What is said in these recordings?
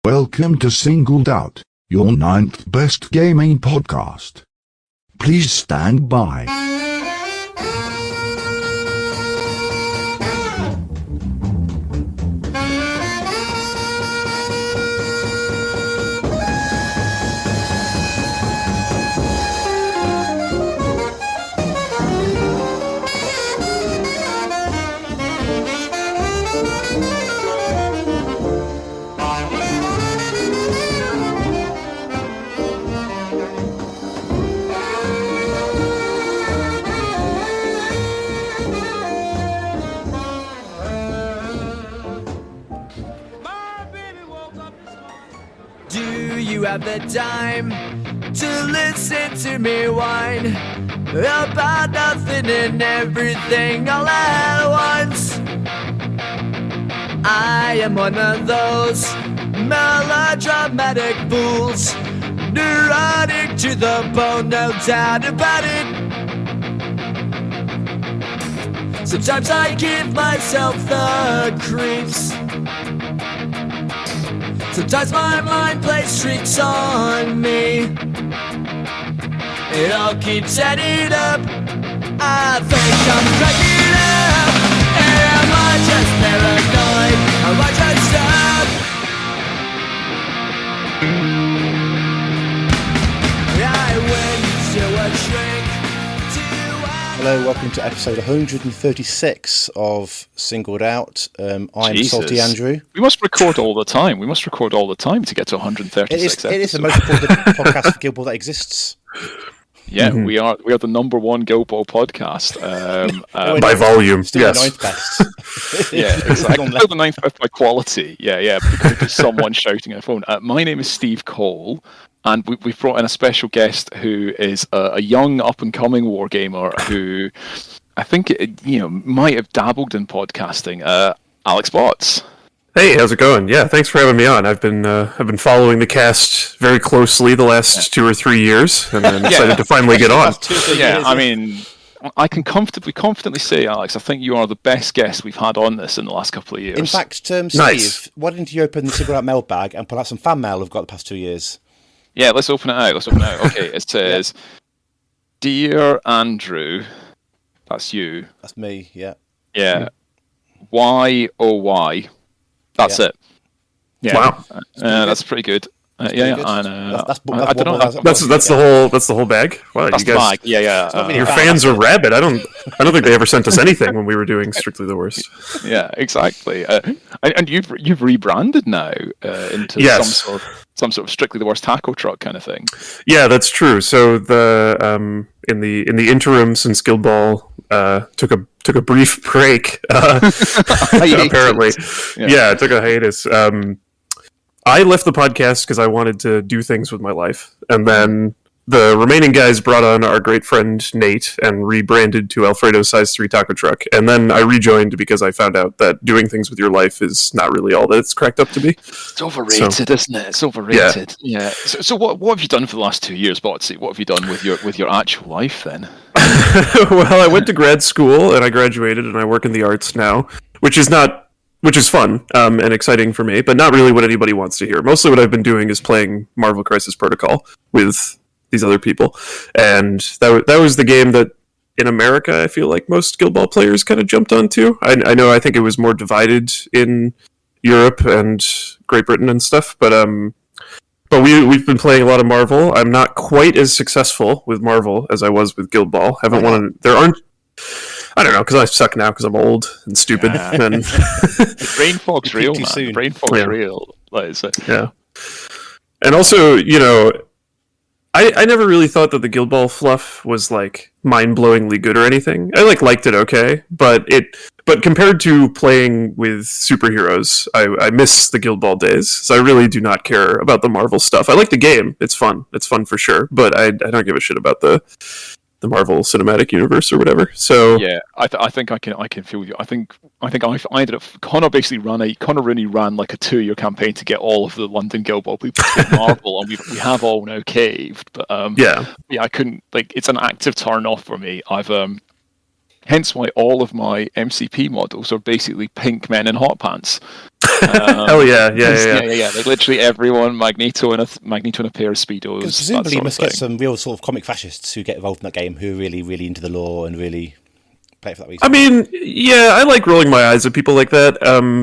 Welcome to Singled Out, your ninth best gaming podcast. Please stand by. Do you have the time to listen to me whine about nothing and everything all at once? I am one of those melodramatic fools, neurotic to the bone, no doubt about it. Sometimes I give myself the creeps. Sometimes my mind plays tricks on me. It all keeps adding up. I think I'm cracking up. Am I just paranoid? Am I just up? I went to a shrink. Hello, welcome to episode 136 of Singled Out. I'm Jesus. Salty Andrew. We must record all the time. We must record all the time to get to 136 It is the most recorded podcast for Guild Ball that exists. Yeah, we are the number one Guild Ball podcast. By volume, still yes. the ninth best. Yeah, exactly. Still the ninth best by quality. Yeah, because there's someone shouting at a phone. My name is Steve Cole. And we've brought in a special guest who is a young up-and-coming wargamer who I think might have dabbled in podcasting. Alex Botts. Hey, how's it going? Yeah, thanks for having me on. I've been following the cast very closely the last 2 or 3 years, and I'm excited to finally get on. I mean, I can confidently say, Alex, I think you are the best guest we've had on this in the last couple of years. In fact, Steve, Nice. why didn't you open the Singled Out mailbag and pull out some fan mail we've got the past 2 years? Yeah, let's open it out. Okay, it says, Dear Andrew, that's you. That's me, yeah. Yeah. Why, oh why? That's it. Yeah. Wow. That's pretty good. Yeah, good. I That's don't know. That's the whole bag. Wow, That's you guys, the bag. Yeah. your fans are rabid. I don't think they ever sent us anything when we were doing Strictly the Worst. Yeah, exactly. And you've rebranded now into Yes. some sort of Strictly the Worst taco truck kind of thing. Yeah, that's true. So the in the interim since Guild Ball took a brief break, apparently. Yeah, it took a hiatus. I left the podcast because I wanted to do things with my life, and then the remaining guys brought on our great friend Nate and rebranded to Alfredo Size 3 Taco Truck, and then I rejoined because I found out that doing things with your life is not really all that it's cracked up to be. It's overrated, isn't it? It's overrated. Yeah. So what have you done for the last 2 years, Botsy? What have you done with your actual life then? Well, I went to grad school and I graduated, and I work in the arts now, which is fun and exciting for me, but not really what anybody wants to hear. Mostly what I've been doing is playing Marvel Crisis Protocol with these other people, and that was the game that in America I feel like most Guild Ball players kind of jumped onto. I think it was more divided in Europe and Great Britain and stuff, but we've been playing a lot of Marvel. I'm not quite as successful with Marvel as I was with Guild Ball. I don't know, because I suck now because I'm old and stupid. Yeah. And Brain fog's real, man. soon. Brain fog's real. Yeah. And also, I never really thought that the Guild Ball fluff was like mind-blowingly good or anything. I liked it okay, but compared to playing with superheroes, I miss the Guild Ball days. So I really do not care about the Marvel stuff. I like the game; it's fun for sure. But I don't give a shit about the Marvel Cinematic Universe or whatever. So yeah, I think I can feel you. I think I ended up. Connor Rooney ran like a 2-year campaign to get all of the London Guild Ball people to play Marvel, and we have all now caved. But I couldn't. It's an active turn off for me. I've hence why all of my MCP models are basically pink men in hot pants. Hell yeah, yeah. Yeah. Like literally everyone, Magneto and a pair of speedos. Because presumably you that must sort get of some real sort of comic fascists who get involved in that game who are really, really into the lore and really play it for that reason. I mean, yeah, I like rolling my eyes at people like that,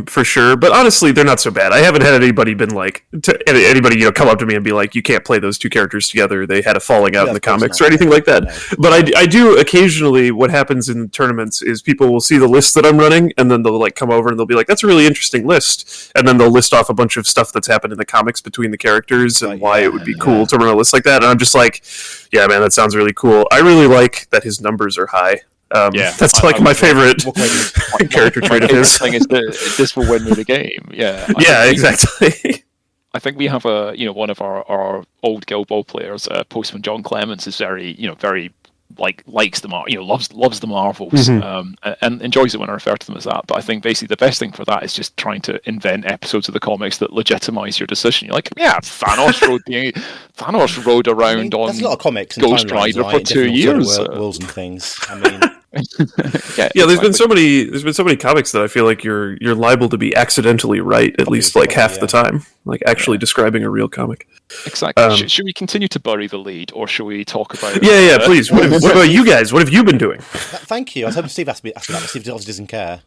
for sure. But honestly, they're not so bad. I haven't had anybody come up to me and be like, "You can't play those two characters together. They had a falling out in the comics," or anything like that. No. But I do occasionally. What happens in tournaments is people will see the list that I'm running, and then they'll like come over and they'll be like, "That's a really interesting list," and then they'll list off a bunch of stuff that's happened in the comics between the characters and why it would be cool to run a list like that. And I'm just like, "Yeah, man, that sounds really cool." I really like that his numbers are high. That's my favorite character trait of his. Thing is that this will win me the game. Yeah. Exactly. I think we have one of our old Guild Ball players, Postman John Clements, is very likes the loves the Marvels, and enjoys it when I refer to them as that. But I think basically the best thing for that is just trying to invent episodes of the comics that legitimize your decision. You're like, yeah, Thanos rode around on there's a lot of comics Ghost Rider for 2 years, worlds and things. I mean. There's been so many comics that I feel like you're liable to be accidentally right at least like half the time, like actually describing a real comic. Exactly. Should we continue to bury the lead, or should we talk about? Yeah, please. What about you guys? What have you been doing? Thank you. I was hoping Steve asked me that, but Steve obviously doesn't care.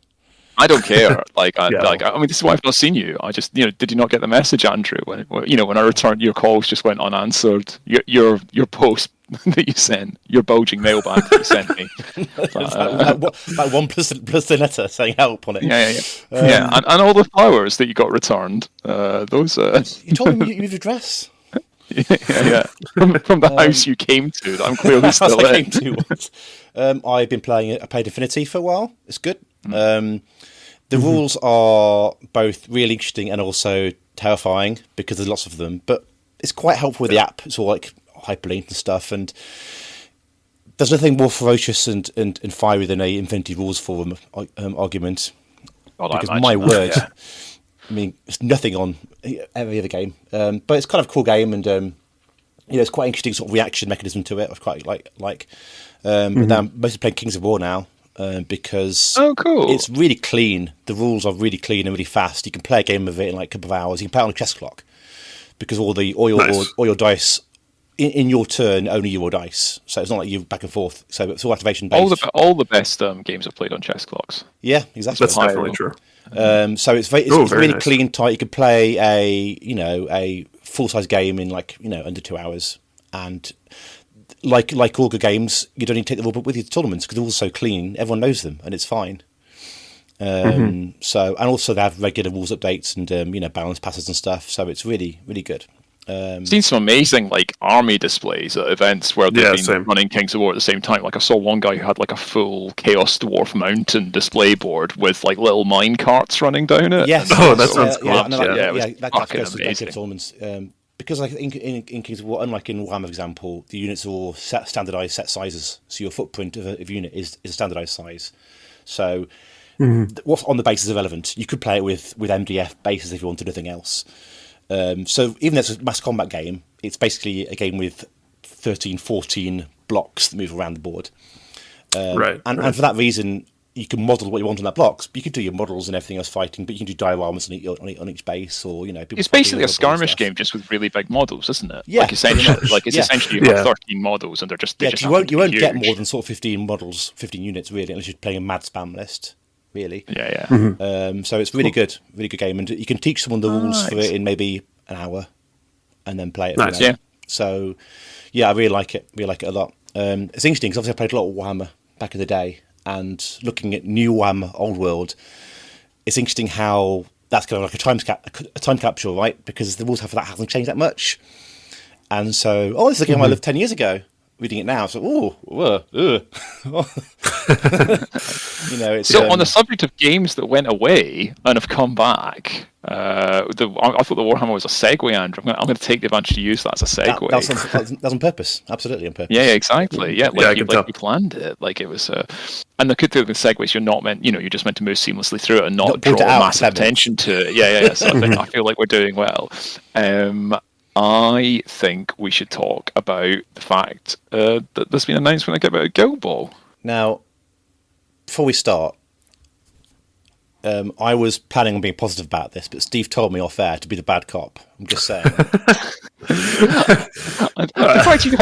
I don't care. I mean, this is why I've not seen you. I just, did you not get the message, Andrew? When I returned, your calls just went unanswered. Your post that you sent, your bulging mailbag that you sent me. About 1 plus the letter saying help on it. Yeah. And all the flowers that you got returned. Those. You told me you moved address. Yeah. From the house you came to, that I'm clearly still in. I've been playing. I played Affinity for a while. It's good. The rules are both really interesting and also terrifying because there's lots of them. But it's quite helpful with the app. It's all like hyperlinked and stuff. And there's nothing more ferocious and fiery than a Infinity Rules Forum argument. Because my word, I mean, it's nothing on every other game. But it's kind of a cool game, and it's quite interesting sort of reaction mechanism to it. I quite like. But now I'm mostly playing Kings of War now. Because cool. It's really clean. The rules are really clean and really fast. You can play a game of it in like a couple of hours. You can play it on a chess clock because all your dice in your turn only your dice. So it's not like you back and forth. So it's all activation based. All the best games are played on chess clocks. Yeah, exactly. That's definitely true. So it's really nice. clean, tight. You can play a full size game in under 2 hours. And like all good games, you don't need to take the rule book with you to tournaments because they're all so clean. Everyone knows them, and it's fine. So, and also they have regular rules updates and balance passes and stuff. So it's really, really good. Seen some amazing army displays at events where they've been running Kings of War at the same time. Like I saw one guy who had a full Chaos Dwarf Mountain display board with little mine carts running down it. Yes. That sounds cool. That goes to tournaments. Because in Kings of War, unlike in Warhammer, for example, the units are all standardised set sizes. So your footprint of a unit is a standardised size. So what's on the base is irrelevant. You could play it with MDF bases if you wanted anything else. So even though it's a mass combat game, it's basically a game with 13, 14 blocks that move around the board. And for that reason, you can model what you want on that blocks. But you can do your models and everything else fighting, but you can do dioramas on each base, or it's basically a skirmish game just with really big models, isn't it? Yeah, essentially you have 13 models, and they're just you won't get more than sort of 15 models, 15 units really, unless you're playing a mad spam list. Really, so it's really good game, and you can teach someone the rules for it in maybe an hour, and then play it. Nice, So, I really like it. Really like it a lot. It's interesting because obviously I played a lot of Warhammer back in the day, and looking at new Warhammer Old World, it's interesting how that's kind of like a time capsule, right? Because the rules for that hasn't changed that much, and so this is a game I lived 10 years ago. Reading it now, so it's so on the subject of games that went away and have come back. I thought the Warhammer was a segue, Andrew. I'm going to take the advantage to use that as a segue. That's on purpose, absolutely on purpose. Yeah, exactly. Yeah, you planned it. Like it was. And the good thing with segues, you're not meant. You're just meant to move seamlessly through it and not draw massive attention to it. Yeah. So I feel like we're doing well. I think we should talk about the fact that there's been an announcement about Guild Ball. Now, before we start, I was planning on being positive about this, but Steve told me off air to be the bad cop. I'm just saying. The fact you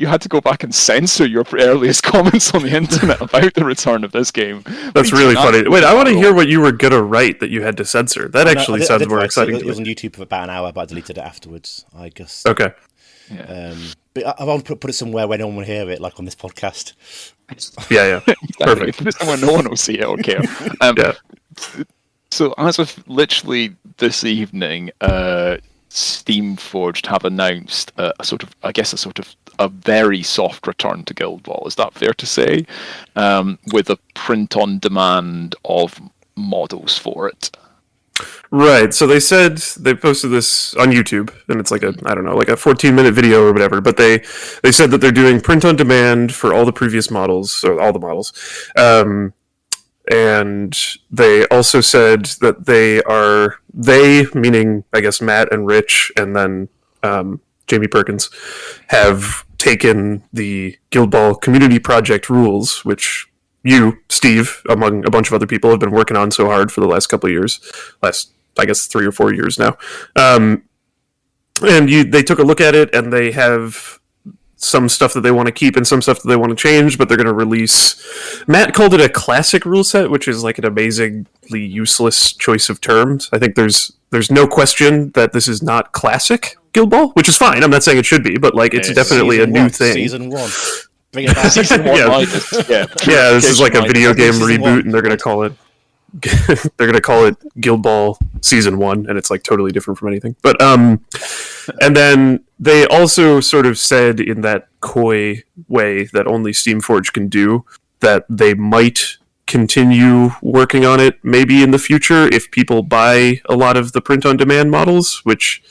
had to go back and censor your earliest comments on the internet about the return of this game. That's really funny. Wait, I want to hear what you were gonna write that you had to censor. That actually sounds more exciting. It was on YouTube for about an hour, but I deleted it afterwards. I guess. Okay. Yeah. But I want to put it somewhere where no one will hear it, like on this podcast. Yeah. Perfect. Put it somewhere no one will see it or care. Yeah. So as of literally this evening, Steamforged have announced a very soft return to Guild Ball. Is that fair to say? With a print on demand of models for it. Right. So they said they posted this on YouTube, and it's like a 14-minute video or whatever. But they said that they're doing print on demand for all the previous models, or all the models. And they also said that they meaning I guess Matt and Rich, and then Jamie Perkins, have taken the Guild Ball community project rules, which you, Steve, among a bunch of other people, have been working on so hard for the last couple of years, I guess 3 or 4 years now. And they took a look at it, and they have some stuff that they want to keep and some stuff that they want to change, but they're going to release... Matt called it a classic rule set, which is like an amazingly useless choice of terms. I think there's no question that this is not classic Guild Ball, which is fine. I'm not saying it should be, but like it's definitely a new thing. Season 1. Bring it back. Season 1. Yeah, this is like a video game reboot, and they're going to call it... they're gonna call it Guild Ball Season 1, and it's like totally different from anything. But and then they also sort of said in that coy way that only Steamforged can do that they might continue working on it maybe in the future if people buy a lot of the print-on-demand models, which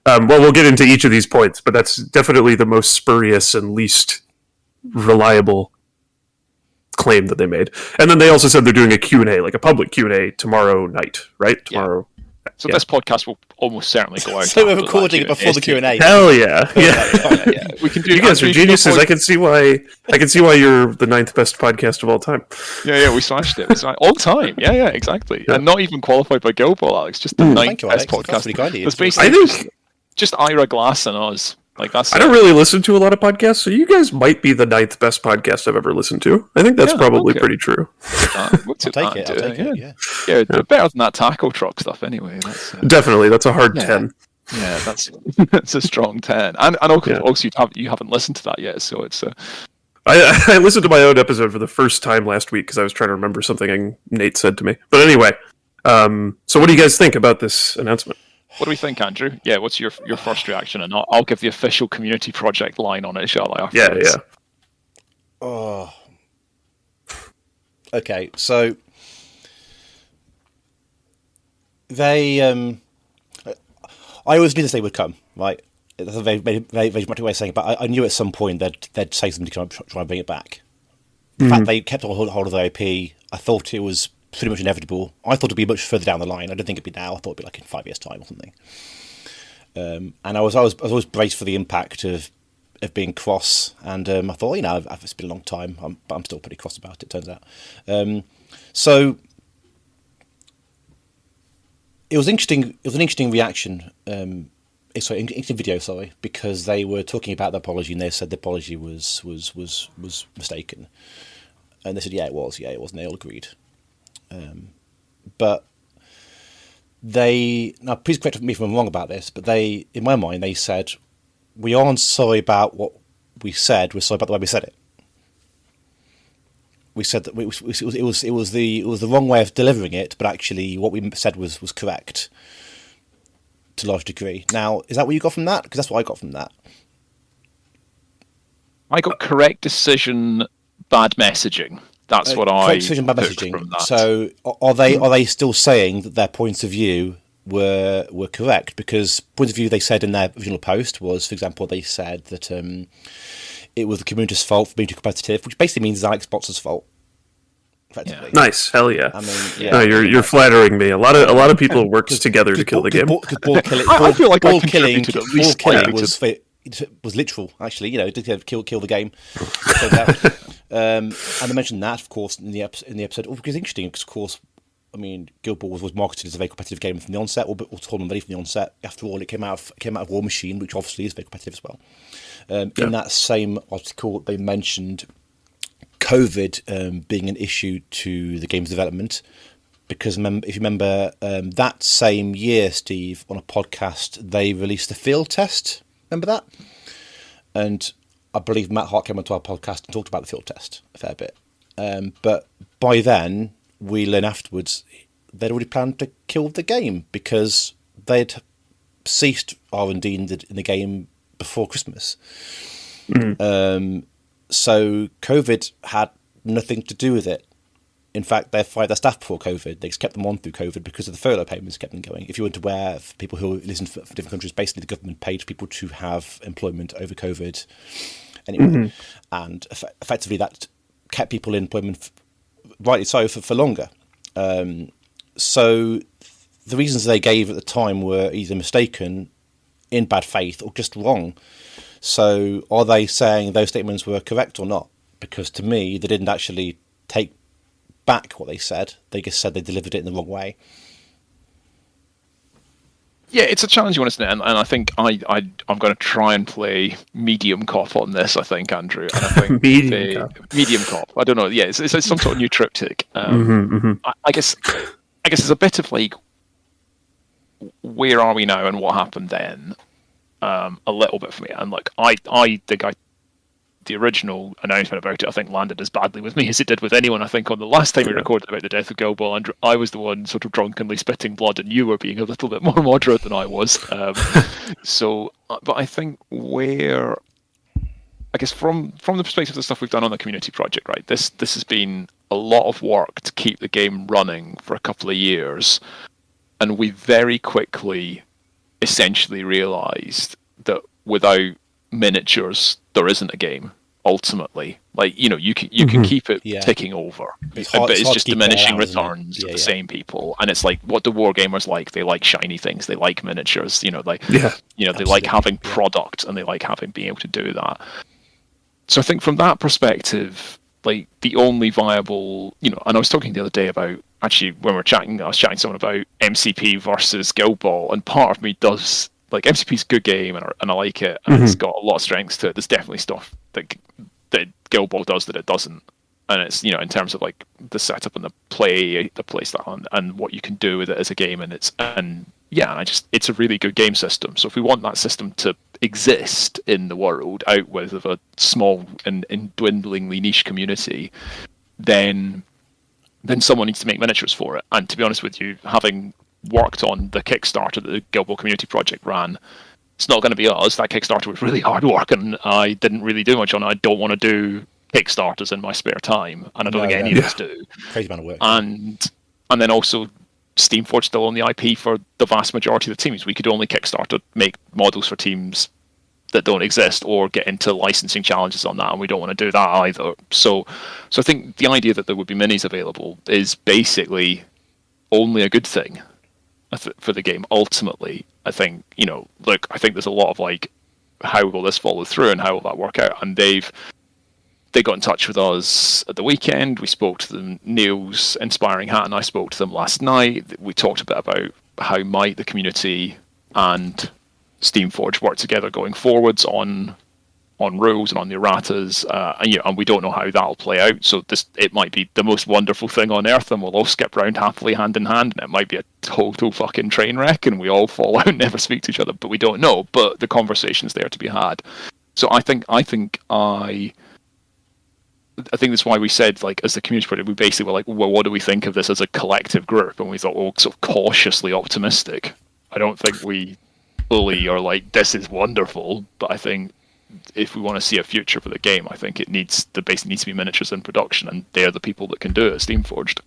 we'll get into each of these points, but that's definitely the most spurious and least reliable claim that they made. And then they also said they're doing a Q&A, like a public Q&A tomorrow night, right? Tomorrow. So this podcast will almost certainly go out. So we're recording it before the Q&A. Hell yeah. We can do. You guys are geniuses. I can see why you're the 9th best podcast of all time. Yeah, we smashed it. All time. Yeah, exactly. Yeah. And not even qualified by Guild Ball, Alex. Just the 9th best podcast. That's pretty kind of you. It's basically just Ira Glass and us. Like that's. I don't really listen to a lot of podcasts, so you guys might be the 9th best podcast I've ever listened to. I think that's probably pretty true. I'll take it. Yeah, better than that taco truck stuff. Anyway, definitely that's a hard 10. Yeah, that's a strong 10. And also you haven't listened to that yet, so it's. I listened to my own episode for the first time last week because I was trying to remember something Nate said to me. But anyway, so what do you guys think about this announcement? What do we think, Andrew? Yeah, what's your first reaction? And I'll give the official community project line on it, shall I? Yeah. Oh. Okay, so they... I always knew this day would come, right? That's a very, very, very dramatic way of saying it, but I knew at some point they'd say something to try and bring it back. The fact they kept hold of their IP, I thought it was pretty much inevitable. I thought it'd be much further down the line. I didn't think it'd be now. I thought it'd be like in 5 years' time or something. And I was always braced for the impact of being cross. And I thought, it's been a long time, but I'm still pretty cross about it. Turns out, so it was interesting. It was an interesting reaction. Interesting video. Because they were talking about the apology, and they said the apology was mistaken. And they said, it was. And they all agreed. But now please correct me if I'm wrong about this, but in my mind, they said, we aren't sorry about what we said, we're sorry about the way we said it. We said that it was the wrong way of delivering it, but actually what we said was correct to a large degree. Now, is that what you got from that? Because that's what I got from that. I got correct decision, bad messaging. That's what I decision bad messaging. From that. So are they still saying that their points of view were correct? Because point of view they said in their original post was, for example, they said that it was the community's fault for being too competitive, which basically means it's Alex Botz's fault. Effectively. Yeah. Nice, hell yeah! I mean, no, you're flattering me. A lot of people worked together to kill the game. Because ball killing, I feel like ball killing was literal. Actually, it did kill the game. And they mentioned that, of course, in the episode. Because it's interesting, because of course, I mean, Guild Ball was marketed as a very competitive game from the onset, or tournament ready from the onset. After all, it came out of War Machine, which obviously is very competitive as well. In that same article, they mentioned COVID being an issue to the game's development, because if you remember, that same year, Steve, on a podcast, they released the field test. Remember that? And I believe Matt Hart came onto our podcast and talked about the field test a fair bit. But by then, we learned afterwards they'd already planned to kill the game because they'd ceased R&D in the game before Christmas. So COVID had nothing to do with it. In fact, they fired their staff before COVID. They just kept them on through COVID because of the furlough payments kept them going. If you weren't aware, for people who listen from different countries, basically the government paid people to have employment over COVID anyway. And effectively that kept people in employment, rightly so, for longer. So the reasons they gave at the time were either mistaken, in bad faith, or just wrong. So are they saying those statements were correct or not? Because to me, they didn't actually take back what they said. They just said they delivered it in the wrong way. Yeah, it's a challenging one, isn't it? And I think I'm going to try and play medium cop on this. I think, Andrew. And I think medium cop. I don't know. Yeah, it's some sort of new triptych. I guess it's a bit of like, where are we now and what happened then? A little bit for me. And like, I think the original announcement about it, I think, landed as badly with me as it did with anyone. I think on the last time we recorded about the death of Guild Ball, Andrew, I was the one sort of drunkenly spitting blood, and you were being a little bit more moderate than I was. But I think I guess from the perspective of the stuff we've done on the community project, right? This has been a lot of work to keep the game running for a couple of years, and we very quickly essentially realised that without miniatures there isn't a game. Ultimately, like, you know, you can keep it ticking over, but it's just diminishing returns of the same people. And it's like, what do wargamers like? They like shiny things, they like miniatures, they like having product, and they like being able to do that. So I think from that perspective, like, the only viable, and I was talking the other day about, actually, when I was chatting to someone about MCP versus Guild Ball, and part of me does, like, MCP's a good game, and I like it, and it's got a lot of strengths to it. There's definitely stuff that Guild Ball does that it doesn't, and it's, in terms of like the setup and the play style and what you can do with it as a game, it's a really good game system. So if we want that system to exist in the world, out with a small and dwindlingly niche community, then someone needs to make miniatures for it. And to be honest with you, having worked on the Kickstarter that the Guild Ball Community Project ran, it's not going to be us. That Kickstarter was really hard work, and I didn't really do much on it. I don't want to do Kickstarters in my spare time, and I don't think any of us do. Crazy amount of work. And then also, Steamforged still own the IP for the vast majority of the teams. We could only Kickstarter, make models for teams that don't exist, or get into licensing challenges on that, and we don't want to do that either. So I think the idea that there would be minis available is basically only a good thing for the game. Ultimately, I think, I think there's a lot of like, how will this follow through and how will that work out? And they got in touch with us at the weekend. We spoke to them. Neil's Inspiring Hat and I spoke to them last night. We talked a bit about how might the community and Steamforged work together going forwards on rules and on the erratas, and we don't know how that'll play out. So it might be the most wonderful thing on earth, and we'll all skip round happily hand in hand, and it might be a total fucking train wreck, and we all fall out and never speak to each other. But we don't know. But the conversation's there to be had. So I think that's why we said, like, as the community project, we basically were like, well, what do we think of this as a collective group? And we thought, well, sort of cautiously optimistic. I don't think we fully are like, this is wonderful, but I think if we want to see a future for the game, I think the base needs to be miniatures in production, and they're the people that can do it, Steamforged.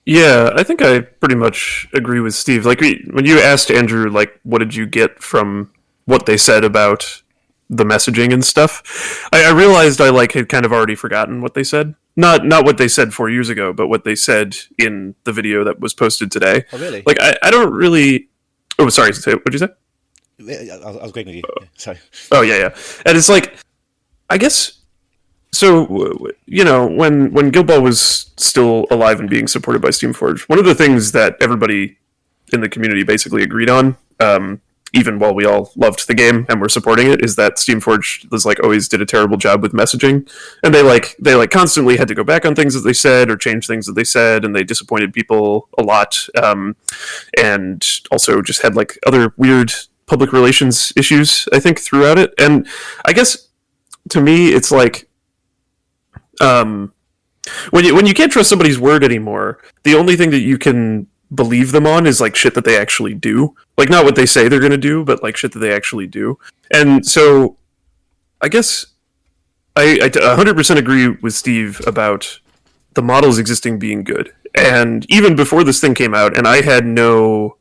Yeah, I think I pretty much agree with Steve. Like, when you asked Andrew, like, what did you get from what they said about the messaging and stuff, I realized I had kind of already forgotten what they said. Not what they said 4 years ago, but what they said in the video that was posted today. Oh, really? Like, I don't really... Oh, sorry, what'd you say? I was agreeing with you. Sorry. Oh, yeah. And it's like, I guess when Guild Ball was still alive and being supported by Steamforged, one of the things that everybody in the community basically agreed on, even while we all loved the game and were supporting it, is that Steamforged was like always did a terrible job with messaging, and they constantly had to go back on things that they said or change things that they said, and they disappointed people a lot, and also just had like other weird public relations issues, I think, throughout it. And I guess to me, it's like, when you can't trust somebody's word anymore, the only thing that you can believe them on is like shit that they actually do, like not what they say they're gonna do, but like shit that they actually do. And so, I guess I 100% agree with Steve about the models existing being good. And even before this thing came out, and I had no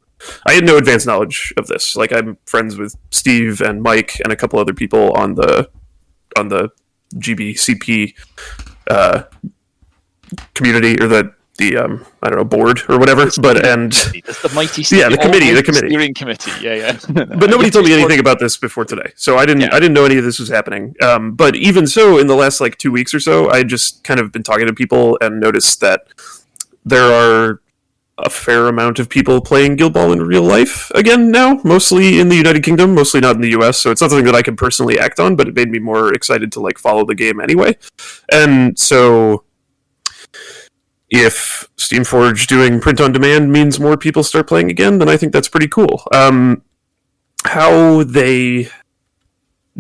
advanced knowledge of this. Like, I'm friends with Steve and Mike and a couple other people on the GBCP community, or the I don't know, board or whatever. But and that's the mighty the committee steering committee. Yeah. But nobody told me anything about this before today, so I didn't know any of this was happening. But even so, in the last like 2 weeks or so, I just kind of been talking to people and noticed that there are a fair amount of people playing Guild Ball in real life again now, mostly in the United Kingdom, mostly not in the US, so it's not something that I can personally act on, but it made me more excited to like follow the game anyway. And so if Steamforged doing print on demand means more people start playing again, then I think that's pretty cool. How they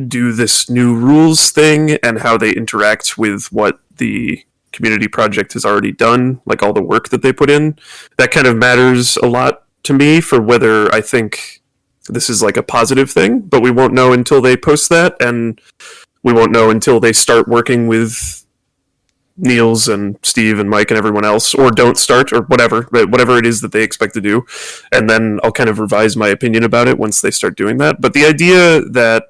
do this new rules thing and how they interact with what the community project has already done, like all the work that they put in, that kind of matters a lot to me for whether I think this is like a positive thing, but we won't know until they post that, and we won't know until they start working with Niels and Steve and Mike and everyone else, or don't start, or whatever it is that they expect to do, and then I'll kind of revise my opinion about it once they start doing that. But the idea that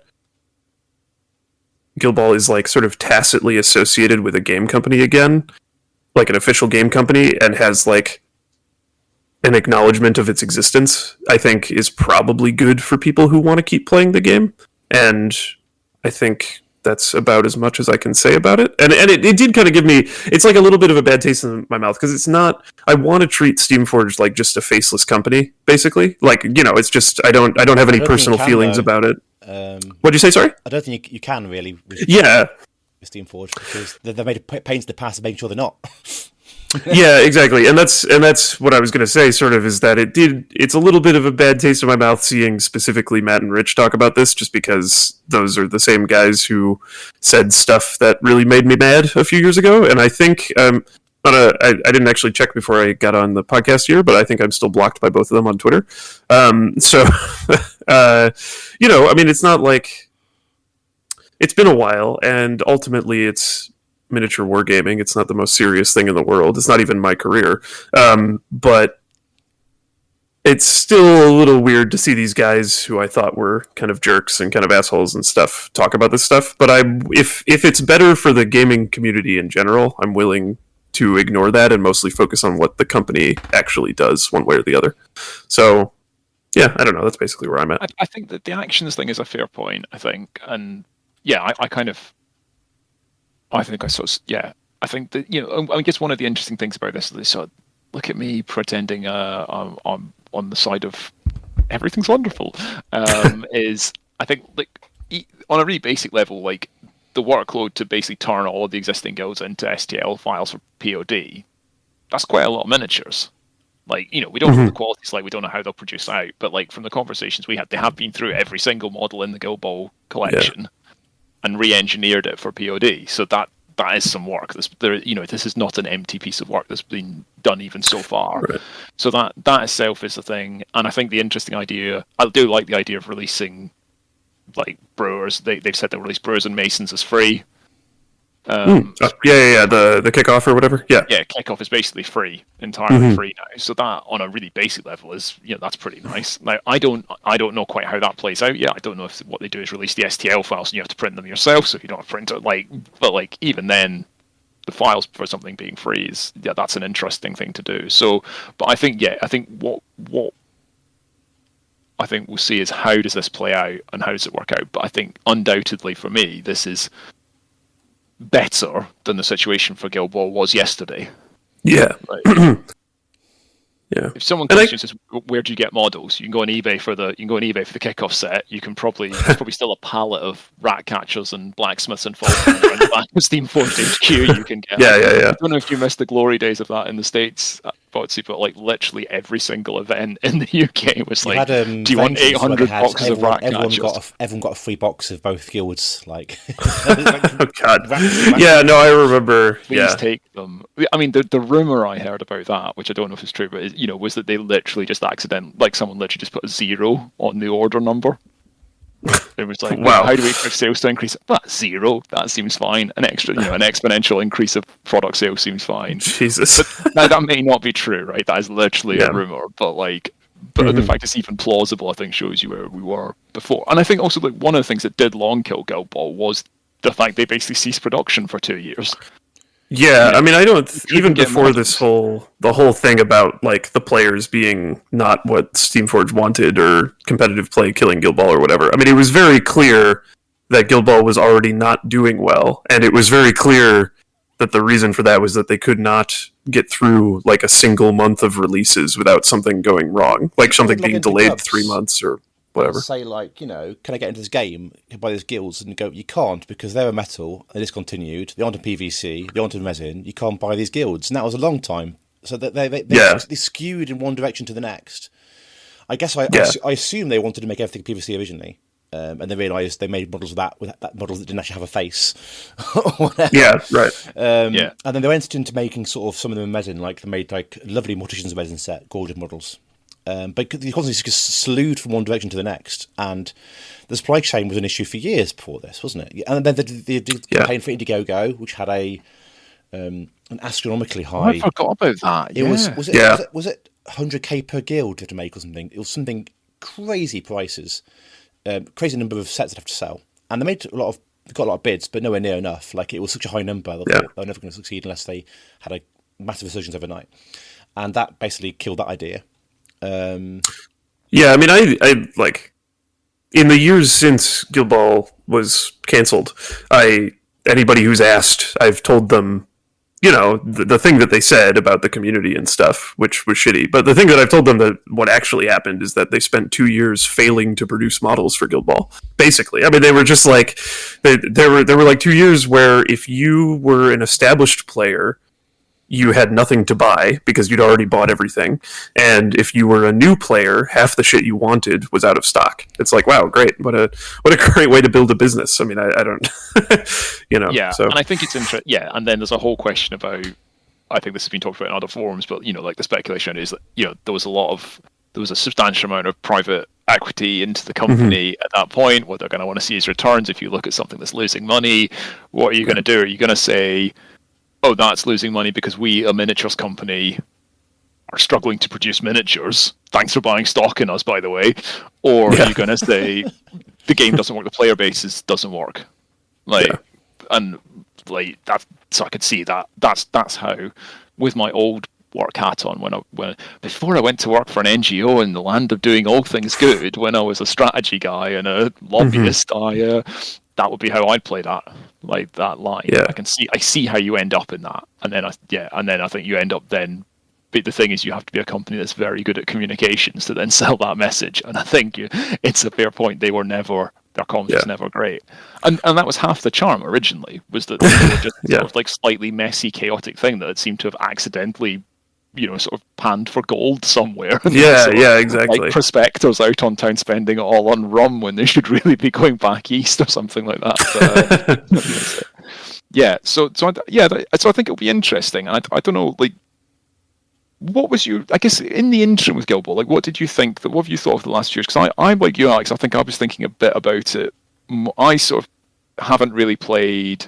Guild Ball is like sort of tacitly associated with a game company again, like an official game company, and has like an acknowledgement of its existence, I think is probably good for people who want to keep playing the game. And I think that's about as much as I can say about it. And it did kind of give me, it's like a little bit of a bad taste in my mouth, because it's not, I want to treat Steamforged like just a faceless company, basically. Like, it's just, I don't have any personal feelings about it. What'd you say, sorry? I don't think you can really with Steamforged, because they've made pains in the past of making sure they're not. Yeah, exactly, and that's what I was going to say. Sort of is that it's a little bit of a bad taste in my mouth seeing specifically Matt and Rich talk about this, just because those are the same guys who said stuff that really made me mad a few years ago. And I think I didn't actually check before I got on the podcast here, but I think I'm still blocked by both of them on Twitter. So I mean, it's not like, it's been a while, and ultimately it's miniature wargaming. It's not the most serious thing in the world. It's not even my career. But it's still a little weird to see these guys who I thought were kind of jerks and kind of assholes and stuff talk about this stuff. But if it's better for the gaming community in general, I'm willing to ignore that and mostly focus on what the company actually does one way or the other. So, yeah, I don't know. That's basically where I'm at. I think that the actions thing is a fair point, I think. And yeah, I think I think that, I guess one of the interesting things about this is sort of, look at me pretending I'm on the side of everything's wonderful, is I think, like, on a really basic level, like, the workload to basically turn all of the existing guilds into STL files for POD, that's quite a lot of miniatures. Like, we don't know the quality slide, we don't know how they'll produce out, but like from the conversations we had, they have been through every single model in the Guild Ball collection and re-engineered it for POD. So that is some work. This is not an empty piece of work that's been done even so far. Right. So that itself is the thing. And I think the interesting idea, I do like the idea of releasing like brewers. They've said they'll release brewers and masons as free. The kickoff or whatever. Yeah, kickoff is basically free, entirely free now. So that, on a really basic level, is that's pretty nice. Now I don't know quite how that plays out. Yeah, I don't know if what they do is release the STL files and you have to print them yourself. So if you don't have a printer, but even then, the files for something being free is that's an interesting thing to do. So, but I think what I think we'll see is how does this play out and how does it work out. But I think undoubtedly for me, this is better than the situation for Guild Ball was yesterday. Yeah. Like, Yeah. if someone questions says, where do you get models? You can go on eBay for the kickoff set. You can there's probably still a pallet of rat catchers and blacksmiths and falconers around the back of Steamforged HQ you can get. Yeah. I don't know if you missed the glory days of that in the States, but like literally every single event in the UK was like, do you want 800 boxes of rat catchers? Everyone got a free box of both guilds. Like, Oh God. Yeah. No, I remember. Please take them. I mean, the rumor I heard about that, which I don't know if it's true, but was that they literally just someone literally just put a 0 on the order number. It was like, wow. How do we expect sales to increase? Well, 0. That seems fine. An exponential increase of product sales seems fine. Jesus. But now that may not be true, right? That is literally a rumor, but the fact it's even plausible, I think, shows you where we were before. And I think also like one of the things that did long kill Guild Ball was the fact they basically ceased production for 2 years. Yeah, I mean, I don't even before the whole thing about like the players being not what Steamforged wanted or competitive play killing Guild Ball or whatever. I mean, it was very clear that Guild Ball was already not doing well, and it was very clear that the reason for that was that they could not get through like a single month of releases without something going wrong, like something being delayed 3 months or whatever. Say like, can I get into this game by these guilds? And go, you can't, because they're a metal, they're discontinued, they're onto PVC, they're onto resin, you can't buy these guilds. And that was a long time. So that they skewed in one direction to the next. I guess I assume they wanted to make everything PVC originally. And they realised they made models with that models that didn't actually have a face. Yeah, right. And then they went into making sort of some of them in resin, like they made like lovely Morticians resin set, gorgeous models. But the constantly just slewed from one direction to the next, and the supply chain was an issue for years before this, wasn't it? And then the campaign for Indiegogo, which had an astronomically high. I forgot about that. It was it 100k per guild you had to make or something? It was something crazy prices, crazy number of sets they'd have to sell, and they got a lot of bids, but nowhere near enough. Like it was such a high number, they thought they were never going to succeed unless they had a massive resurgence overnight, and that basically killed that idea. Yeah, I mean, I like in the years since Guild Ball was cancelled, anybody who's asked, I've told them, the thing that they said about the community and stuff, which was shitty. But the thing that I've told them that what actually happened is that they spent 2 years failing to produce models for Guild Ball. Basically, I mean, they were just like there were like 2 years where if you were an established player, you had nothing to buy because you'd already bought everything. And if you were a new player, half the shit you wanted was out of stock. It's like, wow, great. What a great way to build a business. I mean, I don't, Yeah, so. and I think it's interesting. Yeah, and then there's a whole question about, I think this has been talked about in other forums, but, like the speculation is that, there was a substantial amount of private equity into the company at that point. What they're going to want to see is returns. If you look at something that's losing money, what are you going to do? Are you going to say, oh, that's losing money because we, a miniatures company, are struggling to produce miniatures. Thanks for buying stock in us, by the way. Or are you going to say the game doesn't work, the player base doesn't work? And like that. So I could see that. That's how, with my old work hat on, when before I went to work for an NGO in the land of doing all things good, when I was a strategy guy and a lobbyist, that would be how I'd play that, like that line. Yeah. I see how you end up in that, and then I think you end up then. But the thing is, you have to be a company that's very good at communications to then sell that message. And I think it's a fair point. Their comms was never great, and that was half the charm originally. Was that they were just sort of like slightly messy, chaotic thing that seemed to have accidentally, sort of panned for gold somewhere. Exactly. Like prospectors out on town spending it all on rum when they should really be going back east or something like that. But, so I think it'll be interesting. And I don't know, like, what was I guess in the interim with Guild Ball, like, what did you think? What have you thought of the last years? Because I'm like you, Alex. I think I was thinking a bit about it. I sort of haven't really played.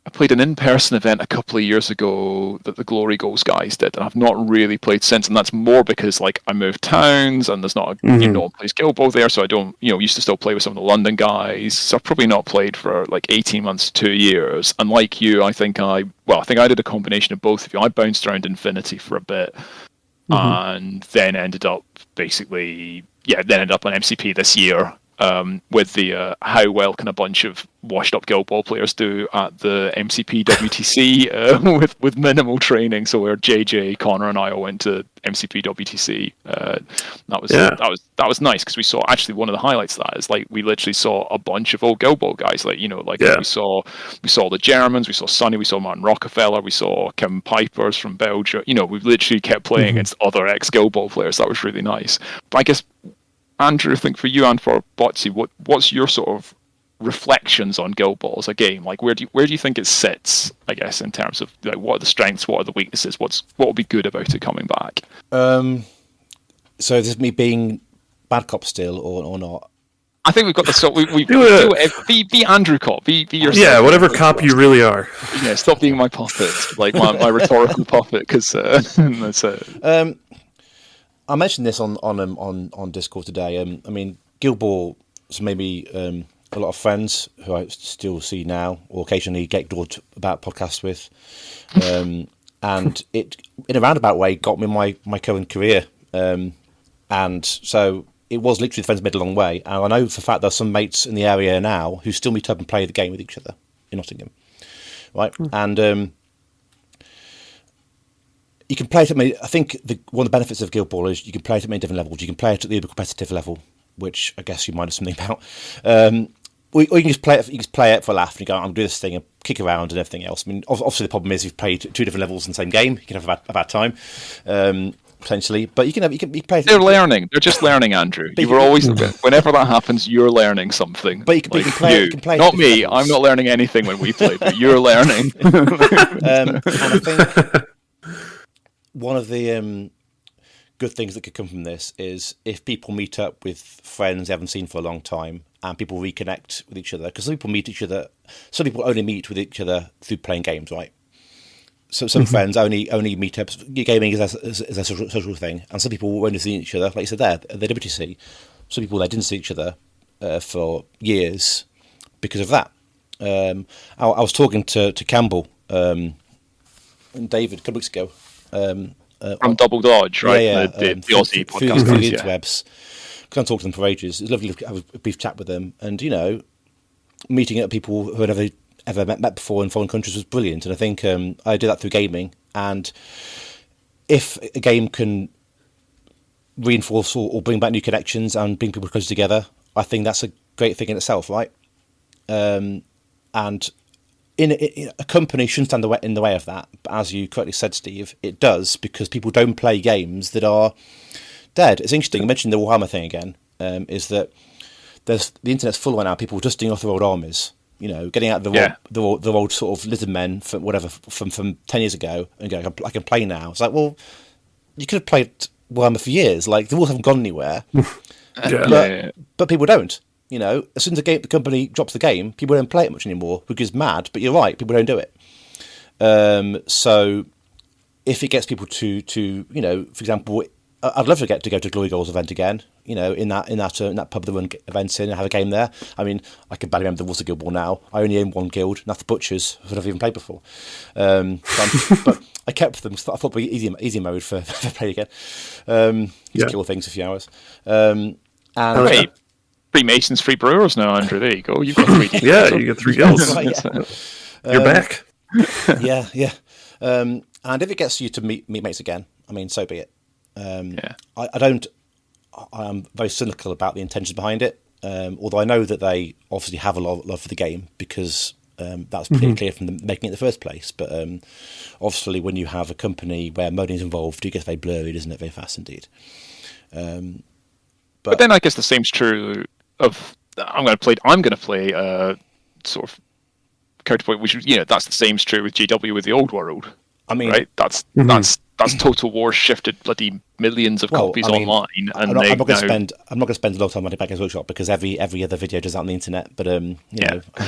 I played an in-person event a couple of years ago that the Glory Goals guys did, and I've not really played since. And that's more because, like, I moved towns, and there's not no one plays Guild Ball there, so I don't, used to still play with some of the London guys. So I've probably not played for like 18 months, 2 years. And like you, I think I did a combination of both of you. I bounced around Infinity for a bit, and then ended up on MCP this year. with the how well can a bunch of washed-up Guild Ball players do at the MCP WTC with minimal training. So where JJ, Connor, and I all went to MCP WTC, that was nice because we saw actually one of the highlights of that is like we literally saw a bunch of old Guild Ball guys, like we saw the Germans, we saw Sonny, we saw Martin Rockefeller, we saw Kim Pipers from Belgium. We literally kept playing against other ex-Guild Ball players. That was really nice. But I guess, Andrew, I think for you and for Botsy, what's your sort of reflections on Guild Ball as a game? Like, where do you think it sits? I guess in terms of like, what are the strengths, what are the weaknesses, what will be good about it coming back? So is this me being bad cop still or not? I think we've got the sort. Be Andrew cop. Be yourself. Yeah, whatever cop you really are. Yeah, stop being my puppet, like my rhetorical puppet, because that's it. I mentioned this on Discord today. I mean, Guild Ball has made me a lot of friends who I still see now, or occasionally get talked about podcasts with, and it, in a roundabout way, got me my current career. And so it was literally friends made a long way. And I know for a fact there's some mates in the area now who still meet up and play the game with each other in Nottingham, right? And you can play it at I think one of the benefits of Guild Ball is you can play it at many different levels. You can play it at the competitive level, which I guess you might have something about. Or you can just play it. You can play it for a laugh and you go, "I'm gonna do this thing," and kick around and everything else. I mean, obviously the problem is you've played 2 different levels in the same game. You can have a bad time, potentially. But you can play. They're learning. They're just learning, Andrew. You were always whenever that happens, you're learning something. But you can play. Not me. Levels. I'm not learning anything when we play, but you're learning. And I think one of the good things that could come from this is if people meet up with friends they haven't seen for a long time and people reconnect with each other, because some people meet each other. Some people only meet with each other through playing games, right? So some friends only meet up. Gaming is a social thing, and some people only see each other, like you said there, at the WTC. Some people they didn't see each other for years because of that. I was talking to Campbell and David a couple weeks ago. From Double Dodge, right? Yeah, the Aussie podcast. Through the interwebs. Can't talk to them for ages. It's lovely to have a brief chat with them, and meeting up people who had never ever met before in foreign countries was brilliant. And I think I did that through gaming. And if a game can reinforce or bring back new connections and bring people closer together, I think that's a great thing in itself, right? And a company shouldn't stand in the way of that, but as you correctly said, Steve, it does, because people don't play games that are dead. It's interesting, you mentioned the Warhammer thing again, is that the internet's full right now, people dusting off their old armies, getting out the old sort of lizard men from 10 years ago and going, I can play now. It's like, well, you could have played Warhammer for years, like the rules haven't gone anywhere, but people don't. As soon as the company drops the game, people don't play it much anymore, which is mad. But you're right, people don't do it. So if it gets people to for example, I'd love to go to Glory Goals event again. In that pub that run events in and have a game there. I mean, I can barely remember the rules of Guild Ball now. I only own one guild, and that's the Butchers, who I've never even played before. But I kept them. I thought it'd be easy mode for play again. Just kill things for a few hours. And. Free Masons, free Brewers now, Andrew. There you go. You've got 3 games. Yeah, you get 3 guilds. Right, yeah. You're back. Yeah. And if it gets you to meet mates again, I mean, so be it. I am very cynical about the intentions behind it, although I know that they obviously have a lot of love for the game, because that's pretty clear from them making it in the first place. But obviously when you have a company where money is involved, it gets very blurry, doesn't it? Very fast indeed. But then I guess the same's true of I'm going to play sort of counterpoint, which that's the same's true with GW with the old world. I mean, right? That's Total War shifted bloody millions of copies online, and I'm not going to spend a lot of time on it back Games Workshop, because every other video does that on the internet. But I'm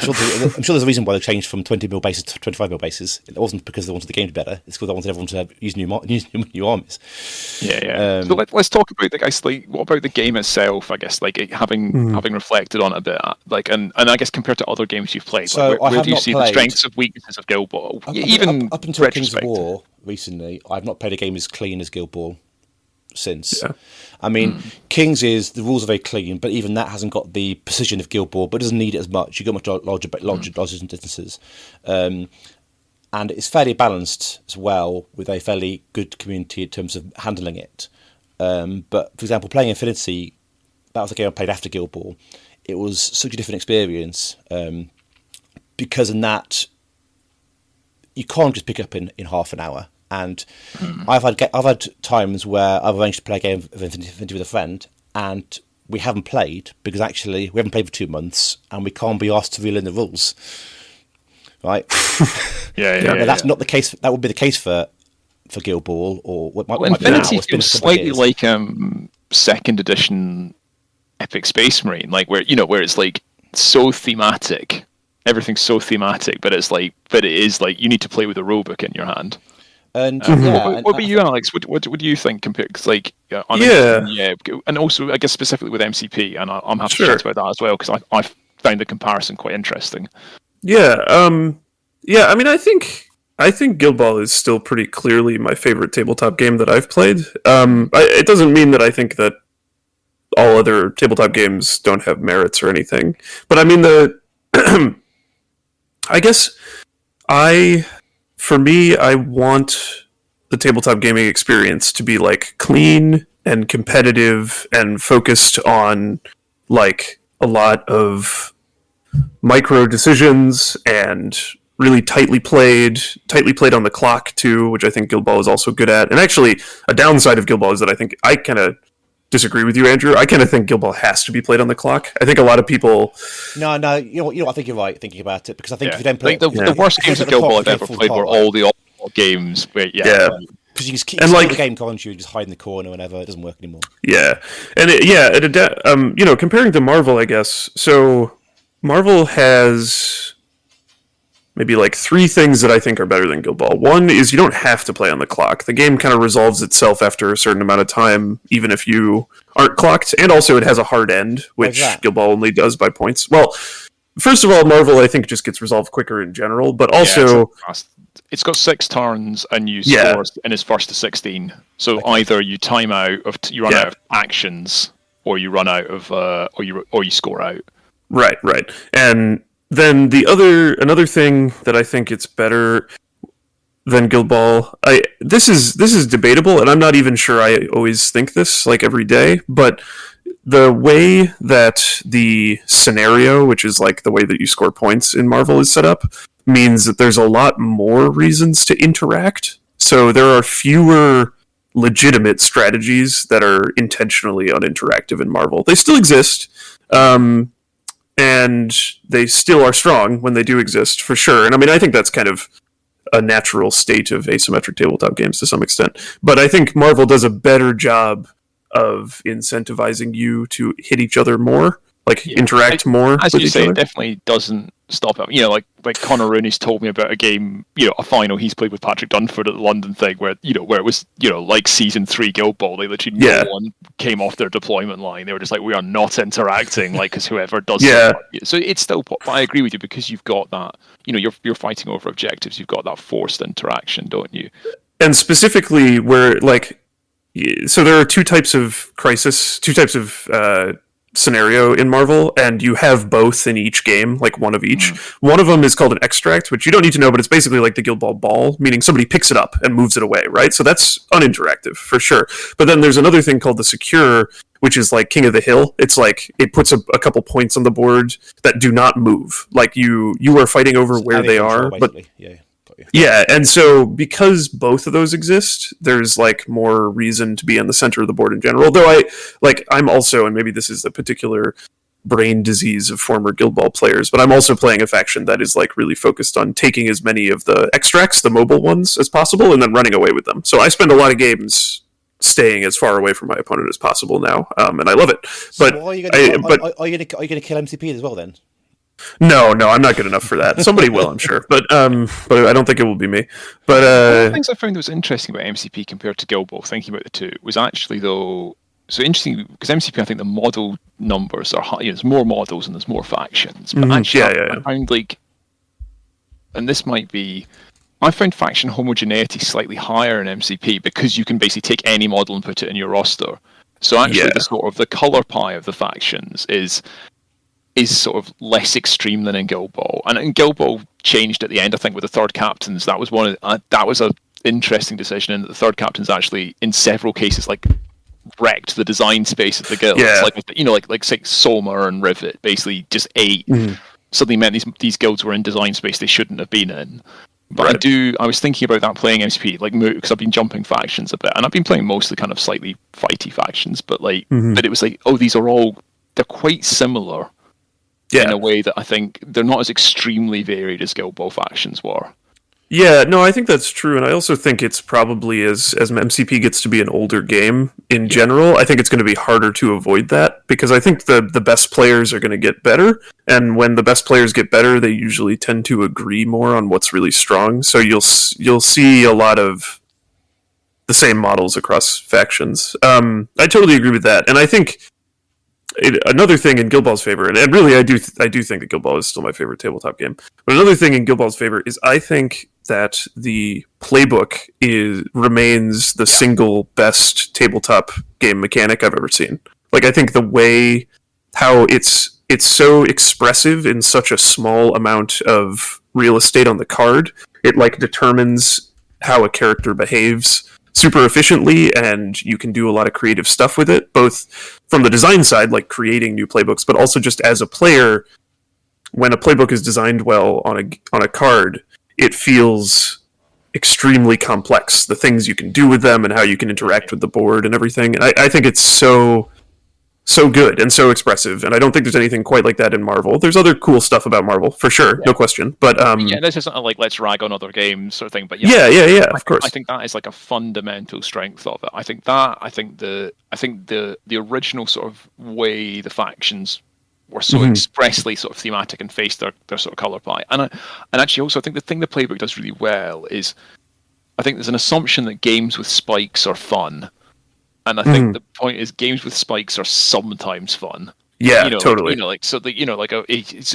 sure there's a reason why they changed from 20mm bases to 25mm bases. It wasn't because they wanted the game to be better; it's because they wanted everyone to use new armies. Yeah. So let's talk about the guys. Like, what about the game itself? I guess having reflected on it a bit, and I guess compared to other games you've played, so where do you see the strengths and weaknesses of Guild Ball? Up until Kings of War recently, I've not played a game as clean as Guild Ball. since. Yeah. I mean, Kings the rules are very clean, but even that hasn't got the precision of Guild Ball, but it doesn't need it as much. You've got much larger distances. And it's fairly balanced as well, with a fairly good community in terms of handling it. But, for example, playing Infinity, that was a game I played after Guild Ball. It was such a different experience, because in that, you can't just pick up in half an hour. And I've had times where I've arranged to play a game of Infinity with a friend, and we haven't played because actually we haven't played for 2 months, and we can't be asked to relearn the rules. Right? Yeah. That's not the case. That would be the case for Guild Ball or what might Infinity be now. feels slightly like second edition Epic Space Marine, like where it's like so thematic, everything's so thematic, but it is like you need to play with a rulebook in your hand. And what about you, Alex? What do you think compared? Because and also I guess specifically with MCP, and I'm happy to chat about that as well because I found the comparison quite interesting. Yeah, I mean, I think Guild Ball is still pretty clearly my favorite tabletop game that I've played. It doesn't mean that I think that all other tabletop games don't have merits or anything, but I mean I guess for me, I want the tabletop gaming experience to be like clean and competitive and focused on like a lot of micro decisions and really tightly played on the clock too, which I think Guild Ball is also good at. And actually, a downside of Guild Ball is that I think I kind of disagree with you, Andrew. I kind of think Guild Ball has to be played on the clock. I think a lot of people. No. You know what? I think you're right thinking about it because I think if you don't play, the worst games of Guild Ball I've ever played were all the all games. Where, because you just keep the game, can't you? Just hide in the corner whenever it doesn't work anymore. Yeah, and comparing to Marvel, I guess. So Marvel has maybe like 3 things that I think are better than Guild Ball. One is you don't have to play on the clock. The game kind of resolves itself after a certain amount of time, even if you aren't clocked. And also it has a hard end, which Guild Ball only does by points. Well, first of all, Marvel I think just gets resolved quicker in general, but also... it's got 6 turns and you score in his first to 16. So either you time out, you run out of actions, or you run out of, or you score out. Right. And then another thing that I think it's better than Guild Ball, this is debatable, and I'm not even sure I always think this like every day, but the way that the scenario, which is like the way that you score points in Marvel, is set up, means that there's a lot more reasons to interact. So there are fewer legitimate strategies that are intentionally uninteractive in Marvel. They still exist. And they still are strong when they do exist, for sure. And I mean, I think that's kind of a natural state of asymmetric tabletop games to some extent. But I think Marvel does a better job of incentivizing you to hit each other more, interact more as with you each say, other. It definitely doesn't stop it. Like Connor Rooney's told me about a game, a final he's played with Patrick Dunford at the London thing, where it was, like season 3 Guild Ball. They literally no one came off their deployment line. They were just like, we are not interacting, because whoever does. So it's still. But I agree with you because you've got that. You're fighting over objectives. You've got that forced interaction, don't you? And specifically, where so there are 2 types of crisis, 2 types of scenario in Marvel, and you have both in each game, like one of each. One of them is called an extract, which you don't need to know, but it's basically like the Guild Ball, meaning somebody picks it up and moves it away, right? So that's uninteractive, for sure. But then there's another thing called the secure, which is like King of the Hill. It's like, it puts a couple points on the board that do not move. Like, you are fighting over where they are, but... Yeah, and so because both of those exist, there's like more reason to be on the center of the board in general. Though I'm also, and maybe this is the particular brain disease of former Guild Ball players, but I'm also playing a faction that is like really focused on taking as many of the extracts, the mobile ones, as possible, and then running away with them. So I spend a lot of games staying as far away from my opponent as possible now, and I love it. But so are you going to kill MCP as well then? No, I'm not good enough for that. Somebody will, I'm sure, but I don't think it will be me. But one of the things I found that was interesting about MCP compared to Guild Ball, thinking about the two, was actually so interesting because MCP, I think the model numbers are high. There's more models and there's more factions, but actually, I found and this might be I found faction homogeneity slightly higher in MCP because you can basically take any model and put it in your roster. So actually, the sort of the color pie of the factions is sort of less extreme than in Guild Ball, and in Guild Ball changed at the end. I think with the third captains, that was that was a interesting decision, in that the third captains actually, in several cases, like wrecked the design space of the guilds. Yeah. Like say Soma and Rivet basically just ate. Suddenly meant these guilds were in design space they shouldn't have been in. But I was thinking about that playing MCP, like, because I've been jumping factions a bit, and I've been playing mostly kind of slightly fighty factions, but but it was like, oh, they're quite similar in a way that I think they're not as extremely varied as Guild Ball factions were. Yeah, no, I think that's true, and I also think it's probably as MCP gets to be an older game in general, I think it's going to be harder to avoid that, because I think the best players are going to get better, and when the best players get better, they usually tend to agree more on what's really strong. So you'll see a lot of the same models across factions. I totally agree with that, and I think another thing in Guild Ball's favor, and really I do think that Guild Ball is still my favorite tabletop game, but another thing in Guild Ball's favor is I think that the playbook remains the single best tabletop game mechanic I've ever seen. Like, I think the way how it's so expressive in such a small amount of real estate on the card, it like determines how a character behaves super efficiently, and you can do a lot of creative stuff with it, both from the design side, like creating new playbooks, but also just as a player, when a playbook is designed well on a card, it feels extremely complex. The things you can do with them and how you can interact with the board and everything. And I think it's so good and so expressive, and I don't think there's anything quite like that in Marvel. There's other cool stuff about Marvel, for sure, no question. But this isn't like let's rag on other games sort of thing. But of course. I think that is like a fundamental strength of it. I think the original sort of way the factions were so expressly sort of thematic and faced their sort of color pie, and actually also I think the thing the playbook does really well is I think there's an assumption that games with spikes are fun. And I think the point is, games with spikes are sometimes fun. Yeah, totally. So you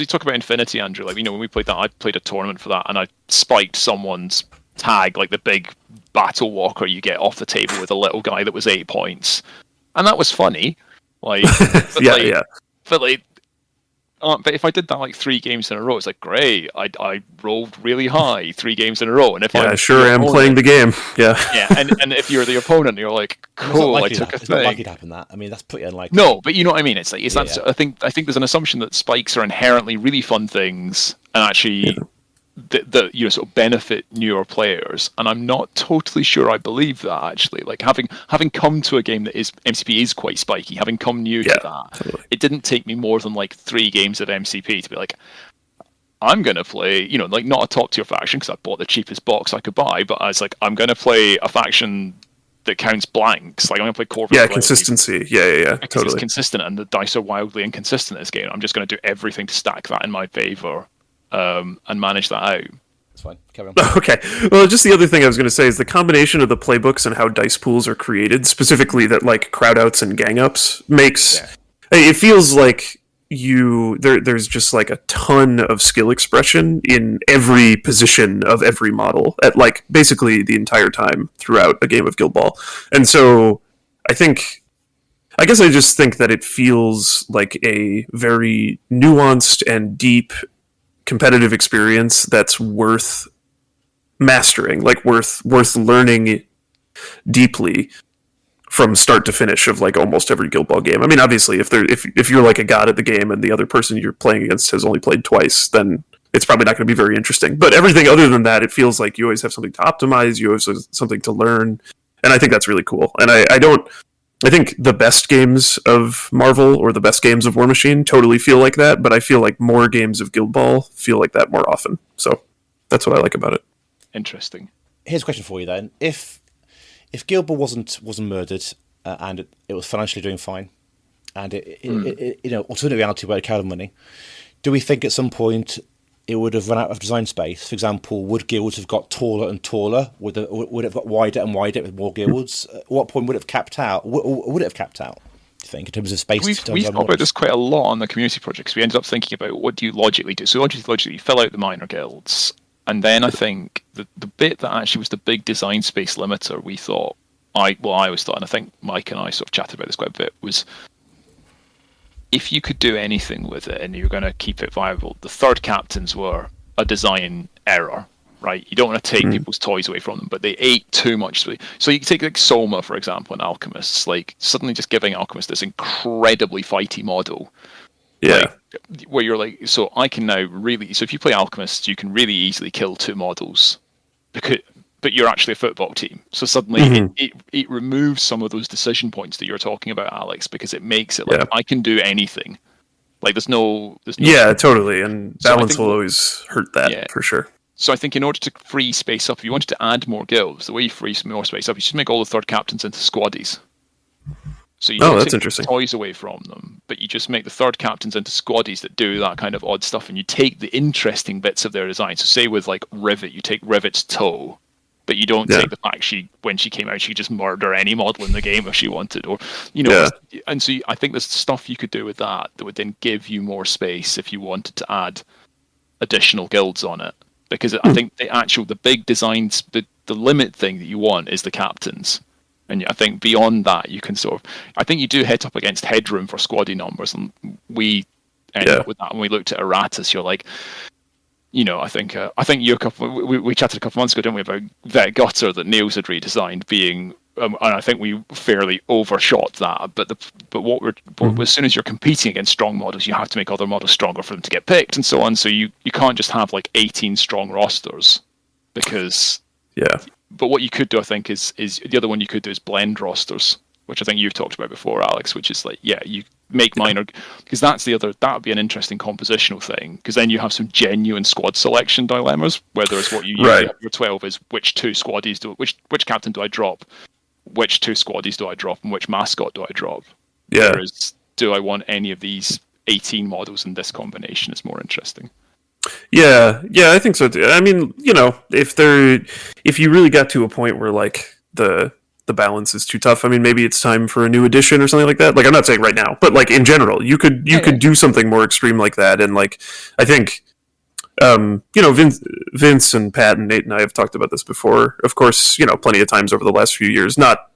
talk about Infinity, Andrew. Like, when we played that, I played a tournament for that, and I spiked someone's tag, like the big battle walker you get off the table with a little guy that was 8 points, and that was funny. Like, but if I did that like 3 games in a row, it's like, great, I rolled really high 3 games in a row. And if I am playing the game. Yeah. And if you're the opponent, you're like, cool, I took a thing. It's not likely to happen that. I mean, that's pretty unlikely. No, but you know what I mean. It's like I think there's an assumption that spikes are inherently really fun things, and actually that sort of benefit newer players, and I'm not totally sure I believe that, actually. Like, having come to a game that is MCP is quite spiky, having come new to that, totally. It didn't take me more than like 3 games of MCP to be like, I'm going to play, like, not a top tier faction because I bought the cheapest box I could buy, but I was like, I'm going to play a faction that counts blanks. Like, I'm going to play Corvus. Yeah, consistency. Yeah, because totally. It's consistent, and the dice are wildly inconsistent in this game. I'm just going to do everything to stack that in my favor. And manage that out. That's fine. Carry on. Okay. Well, just the other thing I was going to say is the combination of the playbooks and how dice pools are created, specifically that like crowd outs and gang ups, makes it feels like there's just like a ton of skill expression in every position of every model at like basically the entire time throughout a game of Guild Ball. And so I guess I just think that it feels like a very nuanced and deep competitive experience that's worth mastering, like worth learning deeply from start to finish of like almost every Guild Ball game. I mean, obviously, if you're like a god at the game and the other person you're playing against has only played twice, then it's probably not going to be very interesting. But everything other than that, it feels like you always have something to optimize, you always have something to learn, and I think that's really cool. And I think the best games of Marvel or the best games of War Machine totally feel like that, but I feel like more games of Guild Ball feel like that more often. So that's what I like about it. Interesting. Here's a question for you then: If Guild Ball wasn't murdered and it was financially doing fine, and alternate reality where it counted money, do we think at some point it would have run out of design space? For example, would guilds have got taller and taller? Would it have got wider and wider with more guilds? At what point would it have capped out? Would it have capped out, do you think, in terms of space? We've thought about this quite a lot on the community projects. We ended up thinking about what do you logically do? So logically you fill out the minor guilds, And then I think the bit that actually was the big design space limiter, we thought, I always thought, and I think Mike and I sort of chatted about this quite a bit, was if you could do anything with it and you're going to keep it viable, the third captains were a design error, right? You don't want to take people's toys away from them, but they ate too much. So you can take like Soma, for example, and Alchemists, like suddenly just giving Alchemist this incredibly fighty model. Yeah. Like, where you're like, so I can now really, so if you play Alchemists, you can really easily kill 2 models, but you're actually a football team. So suddenly it removes some of those decision points that you're talking about, Alex, because it makes it like I can do anything. Like there's no yeah, totally, and balance will what, always hurt that for sure. So I think in order to free space up, if you wanted to add more guilds, the way you free some more space up, you should make all the third captains into squaddies. So you don't take the toys away from them, but you just make the third captains into squaddies that do that kind of odd stuff, and you take the interesting bits of their design. So say with like Rivet, you take Rivet's toe, but you don't take the fact when she came out, she could just murder any model in the game if she wanted, or and so I think there's stuff you could do with that would then give you more space if you wanted to add additional guilds on it, because I think the big designs, the limit thing that you want is the captains. And I think beyond that, you can I think you do hit up against headroom for squaddie numbers, and we ended up with that when we looked at Eratus. You're like, I think you we chatted a couple months ago, didn't we, about Vet Gutter that Niels had redesigned being, and I think we fairly overshot that. But as soon as you're competing against strong models, you have to make other models stronger for them to get picked and so on. So you can't just have like 18 strong rosters, because But what you could do, I think, is the other one you could do is blend rosters, which I think you've talked about before, Alex, which is like, you make minor, because that would be an interesting compositional thing, because then you have some genuine squad selection dilemmas, whereas what you usually have your 12 is which 2 squaddies which captain do I drop, which 2 squaddies do I drop, and which mascot do I drop? Whereas, do I want any of these 18 models in this combination is more interesting. Yeah, I think so too. I mean, if you really got to a point where like the balance is too tough, I mean, maybe it's time for a new edition or something like that. Like, I'm not saying right now, but like in general, you could do something more extreme like that. And like, I think, Vince and Pat and Nate and I have talked about this before. Of course, plenty of times over the last few years, not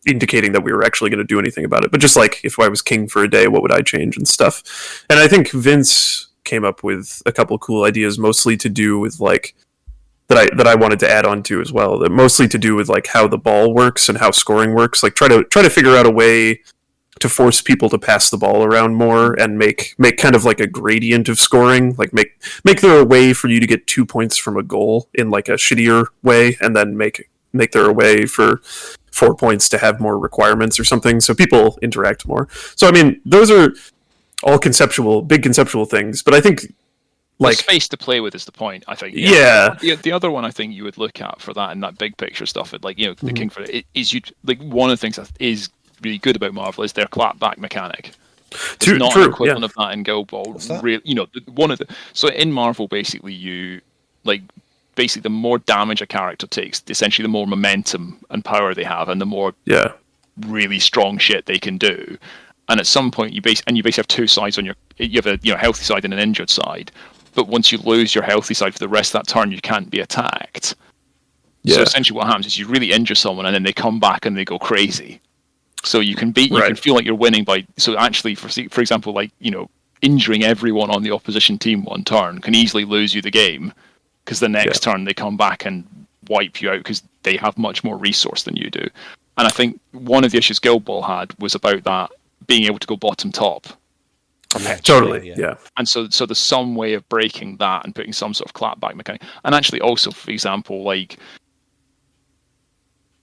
indicating that we were actually going to do anything about it, but just like, if I was king for a day, what would I change and stuff. And I think Vince came up with a couple of cool ideas, mostly to do with like that I wanted to add on to as well. That mostly to do with like how the ball works and how scoring works. Like try to figure out a way to force people to pass the ball around more and make kind of like a gradient of scoring. Like make there a way for you to get 2 points from a goal in like a shittier way, and then make there a way for 4 points to have more requirements or something, so people interact more. So I mean, those are all big conceptual things, but I think like the space to play with is the point, I think. The other one I think you would look at for that and that big picture stuff, like the king for it is one of the things that is really good about Marvel is their clapback mechanic. It's not an equivalent of that in Guild Ball. So in Marvel, basically the more damage a character takes, essentially the more momentum and power they have, and the more really strong shit they can do. And at some point, you basically have 2 sides on you have a healthy side and an injured side. But once you lose your healthy side for the rest of that turn, you can't be attacked. So essentially, what happens is you really injure someone, and then they come back and they go crazy. So you can can feel like you're winning by. So actually, for example, injuring everyone on the opposition team one turn can easily lose you the game, because the next turn they come back and wipe you out because they have much more resource than you do. And I think one of the issues Guild Ball had was about that being able to go bottom top. Totally, yeah. And so there's some way of breaking that and putting some sort of clapback mechanic. And actually also, for example, like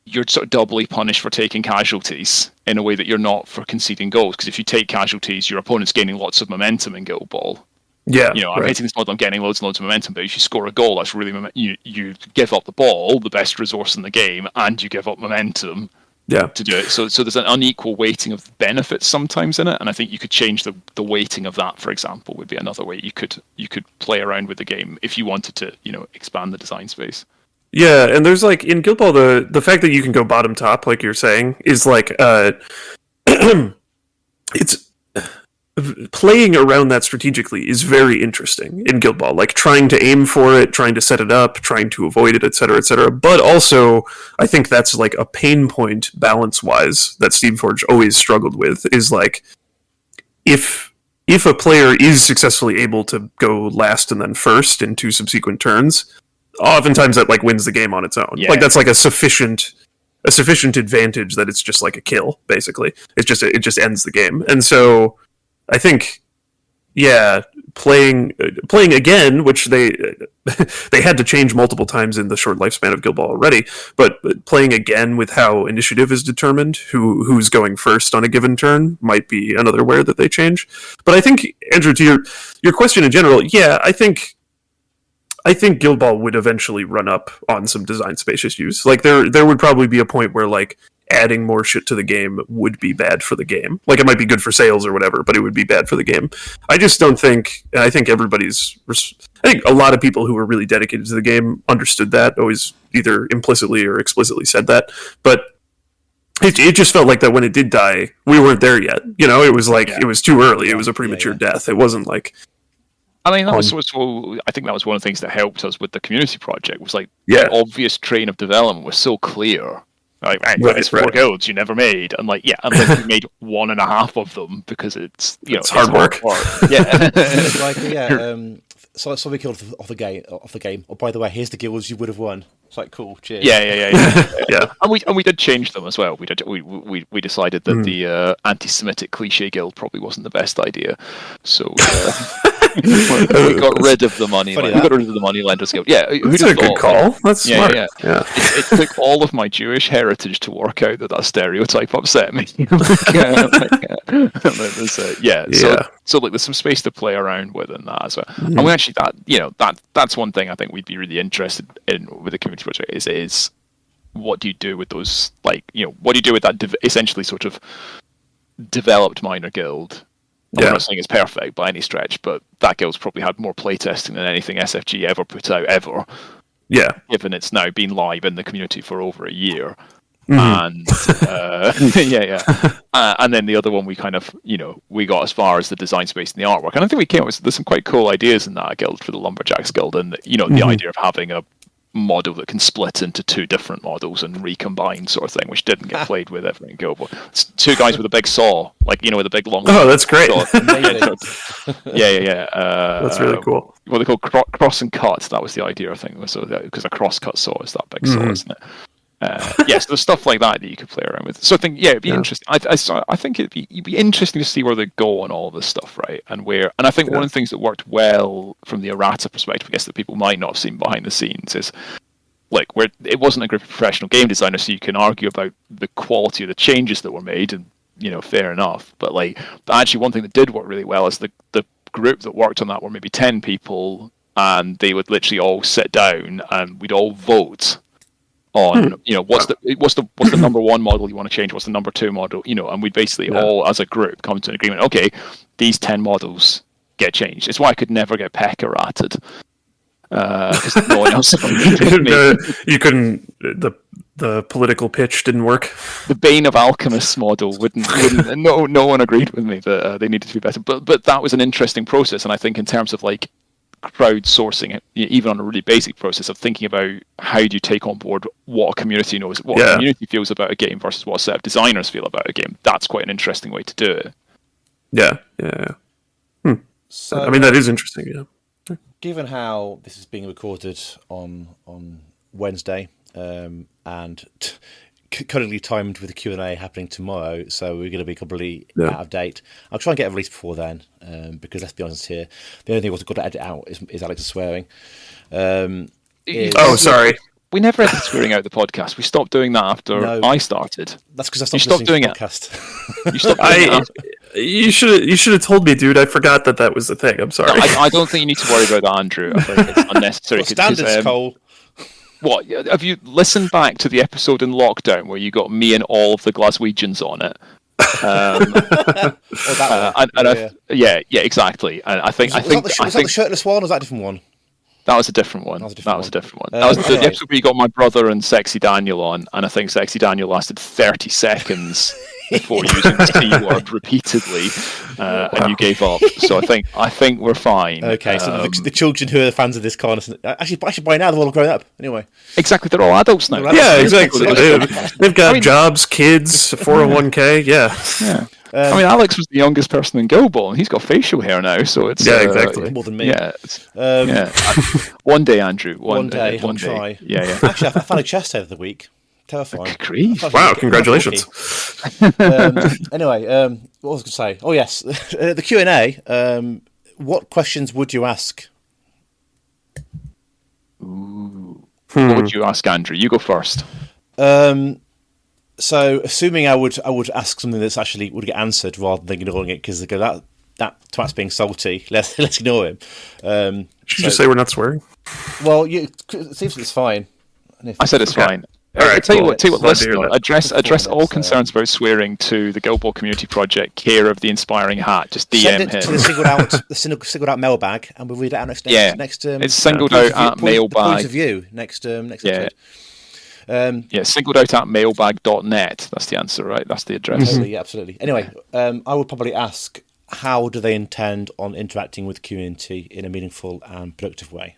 you're sort of doubly punished for taking casualties in a way that you're not for conceding goals. Because if you take casualties, your opponent's gaining lots of momentum in Guild Ball. I'm hitting this model, I'm getting loads and loads of momentum, but if you score a goal, that's really you give up the ball, the best resource in the game, and you give up momentum. To do it. So there's an unequal weighting of benefits sometimes in it, and I think you could change the weighting of that, for example, would be another way you could play around with the game if you wanted to, expand the design space. Yeah, and there's like in Guild Ball the fact that you can go bottom top, like you're saying, is like it's playing around that strategically is very interesting in Guild Ball, like trying to aim for it, trying to set it up, trying to avoid it, etc., etc. But also, I think that's like a pain point balance-wise that Steamforged always struggled with, is like, if a player is successfully able to go last and then first in 2 subsequent turns, oftentimes that like wins the game on its own. Yeah. Like that's like a sufficient advantage that it's just like a kill, basically. It just ends the game. And so I think, yeah, playing again, which they they had to change multiple times in the short lifespan of Guild Ball already, but playing again with how initiative is determined, who's going first on a given turn, might be another way that they change. But I think, Andrew, to your question in general, yeah, I think Guild Ball would eventually run up on some design space issues. Like there would probably be a point where like adding more shit to the game would be bad for the game. Like it might be good for sales or whatever, but it would be bad for the game. I just don't think. I think I think a lot of people who were really dedicated to the game understood that. Always either implicitly or explicitly said that, but. It just felt like that when it did die, we weren't there yet. You know, it was like it was too early. It was a premature death. It wasn't like. I mean, that was I think that was one of the things that helped us with the community project. Was like Yeah. the obvious train of development was so clear. Like, Right, it's 4 right. guilds you never made, and like, and then we made 1.5 of them because it's It's hard work. Yeah, It's like, so we killed off the game. Oh, by the way, here's the guilds you would have won. It's like, cool, cheers. Yeah. And we did change them as well. We decided that the anti-Semitic cliche guild probably wasn't the best idea, so we got rid of the money. We got rid of the money lenders guild. Yeah, That's a good call. That's smart. Yeah. Yeah. It took all of my Jewish heritage to work out that stereotype upset me. So like there's some space to play around with in that as well. And we actually that's one thing I think we'd be really interested in with the community project is what do you do with those, like, what do you do with that essentially sort of developed minor guild? I'm not saying it's perfect by any stretch, but that guild's probably had more playtesting than anything SFG ever put out ever. Yeah. Given it's now been live in the community for over a year. And and then the other one we kind of we got as far as the design space and the artwork, and I think we came up with there's some quite cool ideas in that guild for the Lumberjacks guild, and the idea of having a model that can split into 2 different models and recombine sort of thing, which didn't get played with ever in Guild Ball. It's 2 guys with a big saw, like with a big long. Oh, that's great. That's really cool. What they call cross and cut. That was the idea, I think, so because a cross cut saw is that big saw, isn't it? Yes, there's stuff like that you could play around with. So I think, it'd be interesting. I think it'd be interesting to see where they go on all this stuff, right? And I think one of the things that worked well from the errata perspective, I guess, that people might not have seen behind the scenes is, like, where it wasn't a group of professional game designers, so you can argue about the quality of the changes that were made, and fair enough. But like, actually, one thing that did work really well is the group that worked on that were maybe 10 people, and they would literally all sit down and we'd all vote on what's the number 1 model you want to change, what's the number 2 model, and we'd basically all as a group come to an agreement. Okay, these 10 models get changed. It's why I could never get Peck errated because no one else. You couldn't. The political pitch didn't work. The Bane of Alchemists model wouldn't. No one agreed with me that they needed to be better. But that was an interesting process, and I think in terms of like crowdsourcing it, even on a really basic process of thinking about how do you take on board what a community knows, what a community feels about a game versus what a set of designers feel about a game. That's quite an interesting way to do it. Yeah. So, I mean, that is interesting. Yeah. Given how this is being recorded on Wednesday, and currently timed with the Q&A happening tomorrow, so we're going to be completely out of date. I'll try and get it released before then, because let's be honest here, the only thing we've got to edit out is Alex's swearing. Sorry. We never edited swearing out the podcast. We stopped doing that after I started. That's because I stopped stopped doing it. You stopped doing it. You should have told me, dude. I forgot that was the thing. I'm sorry. No, I don't think you need to worry about that, Andrew. I think it's unnecessary. Standards, Cole. What, have you listened back to the episode in lockdown where you got me and all of the Glaswegians on it? Exactly. And I think was that the shirtless one, or was that a different one? That was a different one. That was a different one. That was the episode where you got my brother and Sexy Daniel on, and I think Sexy Daniel lasted 30 seconds before using the C word repeatedly, and you gave up. So I think we're fine. Okay, so the children who are fans of this kind of actually by now they're all grown up anyway. Exactly, they're all adults now. Yeah, exactly. They've got jobs, kids, 401k. Yeah. I mean, Alex was the youngest person in Guildball, and he's got facial hair now, so it's exactly more than me. Yeah, one day, Andrew. One day. Try. Yeah. Actually, I found a chest hair of the week. Terrifying. Wow, congratulations. Anyway, what was I going to say? Oh yes, the Q&A. What questions would you ask? Ooh. What would you ask, Andrew? You go first. So, assuming I would ask something that's actually would get answered rather than ignoring it, because they go that twat's being salty. Let's ignore him. Should you just say we're not swearing? Well, it seems it's fine. I said it's fine. All right, tell you what, listen, address all concerns about swearing to the Guildball Community Project, care of the Inspiring Hat. Just DM Send it him. to the singled out mailbag, and we'll read it out next. It's singled out at mailbag. Point of view next episode. Singled out at mailbag.net. That's the answer, right? That's the address. Totally, absolutely. Anyway, I would probably ask, how do they intend on interacting with the community in a meaningful and productive way?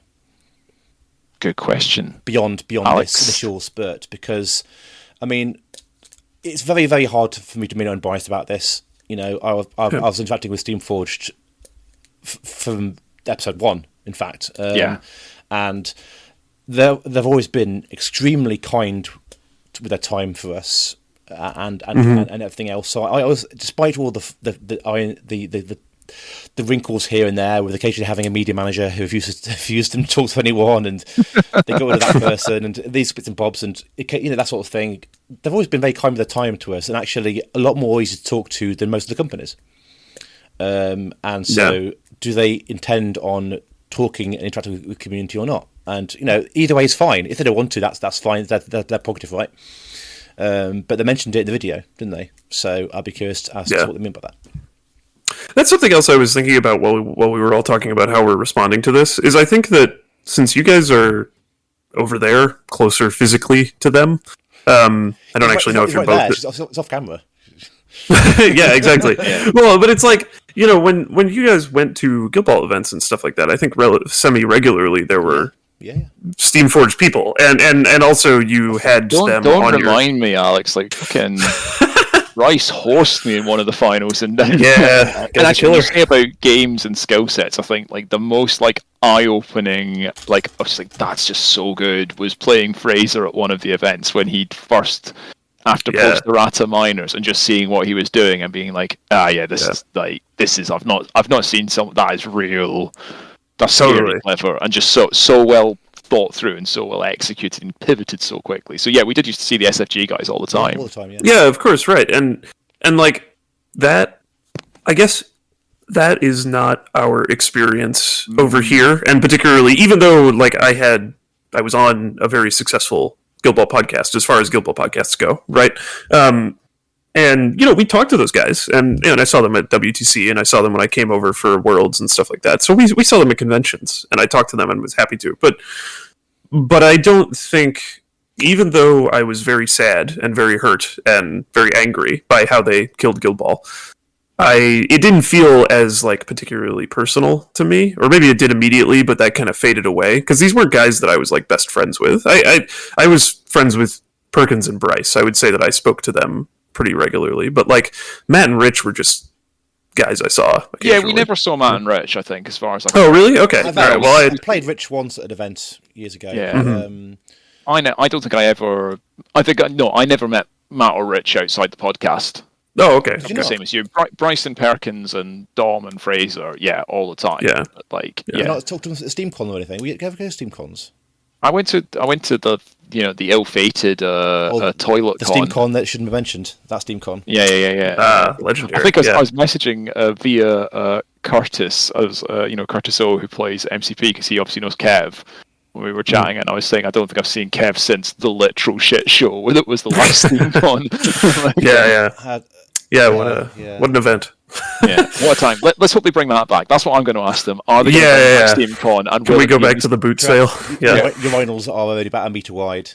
Good question. Beyond Alex. this initial spurt, because, I mean, it's very, very hard for me to be unbiased about this. You know, I was interacting with Steamforged from episode 1, in fact. And they've always been extremely kind with their time for us and everything else. So I was, despite all the wrinkles here and there, with occasionally having a media manager who refused them to talk to anyone, and they got rid of that person, and these bits and bobs, and that sort of thing. They've always been very kind with their time to us, and actually a lot more easy to talk to than most of the companies. And so, do they intend on talking and interacting with the community or not? And either way is fine. If they don't want to, that's fine. They're prerogative, right? But they mentioned it in the video, didn't they? So I'd be curious as to what they mean by that. That's something else I was thinking about while we were all talking about how we're responding to this, is I think that since you guys are over there, closer physically to them, I don't actually know if you're both... It's off camera. Yeah, exactly. Well, but it's like, when you guys went to Guildball events and stuff like that, I think semi-regularly there were Steamforged people, and also you had them on your... Don't remind me, Alex, like fucking... Rice horsed me in one of the finals, and and actually, when you say about games and skill sets, I think like the most eye-opening, I was like, that's just so good, was playing Fraser at one of the events when he'd first, after post-errata minors, and just seeing what he was doing and being like, this is I've not seen something that is real, that's totally clever, and just so well thought through and so well executed and pivoted so quickly. So we did used to see the SFG guys all the time. Yeah, of course, right. And like that, I guess that is not our experience over here, and particularly even though I was on a very successful Guildball podcast as far as Guildball podcasts go, right? And we talked to those guys, and I saw them at WTC, and I saw them when I came over for Worlds and stuff like that. So we saw them at conventions, and I talked to them and was happy to. But I don't think, even though I was very sad and very hurt and very angry by how they killed Guildball, it didn't feel as particularly personal to me, or maybe it did immediately, but that kind of faded away because these weren't guys that I was best friends with. I was friends with Perkins and Bryce. I would say that I spoke to them pretty regularly, but Matt and Rich were just guys I saw. Yeah, we never saw Matt and Rich, I think, as far as Oh, really? Okay. All right. Well, I played Rich once at an event years ago. Yeah. I don't think I never met Matt or Rich outside the podcast. Oh, okay. The same as you. Bryson, Perkins, and Dom and Fraser, all the time. Yeah. But You not talk to them at SteamCon or anything? We ever go to SteamCons? I went to the the ill-fated toilet the con. SteamCon that shouldn't be mentioned. That SteamCon. Yeah. Legendary. I think I was messaging via Curtis, as Curtis O, who plays MCP, because he obviously knows Kev. When we were chatting, and I was saying I don't think I've seen Kev since the literal shit show when it was the last SteamCon. What an event. What a time. Let's hope they bring that back. That's what I'm going to ask them. Are they going to bring back SteamCon? And can we go back to the boot sale? Your vinyls are already about a metre wide.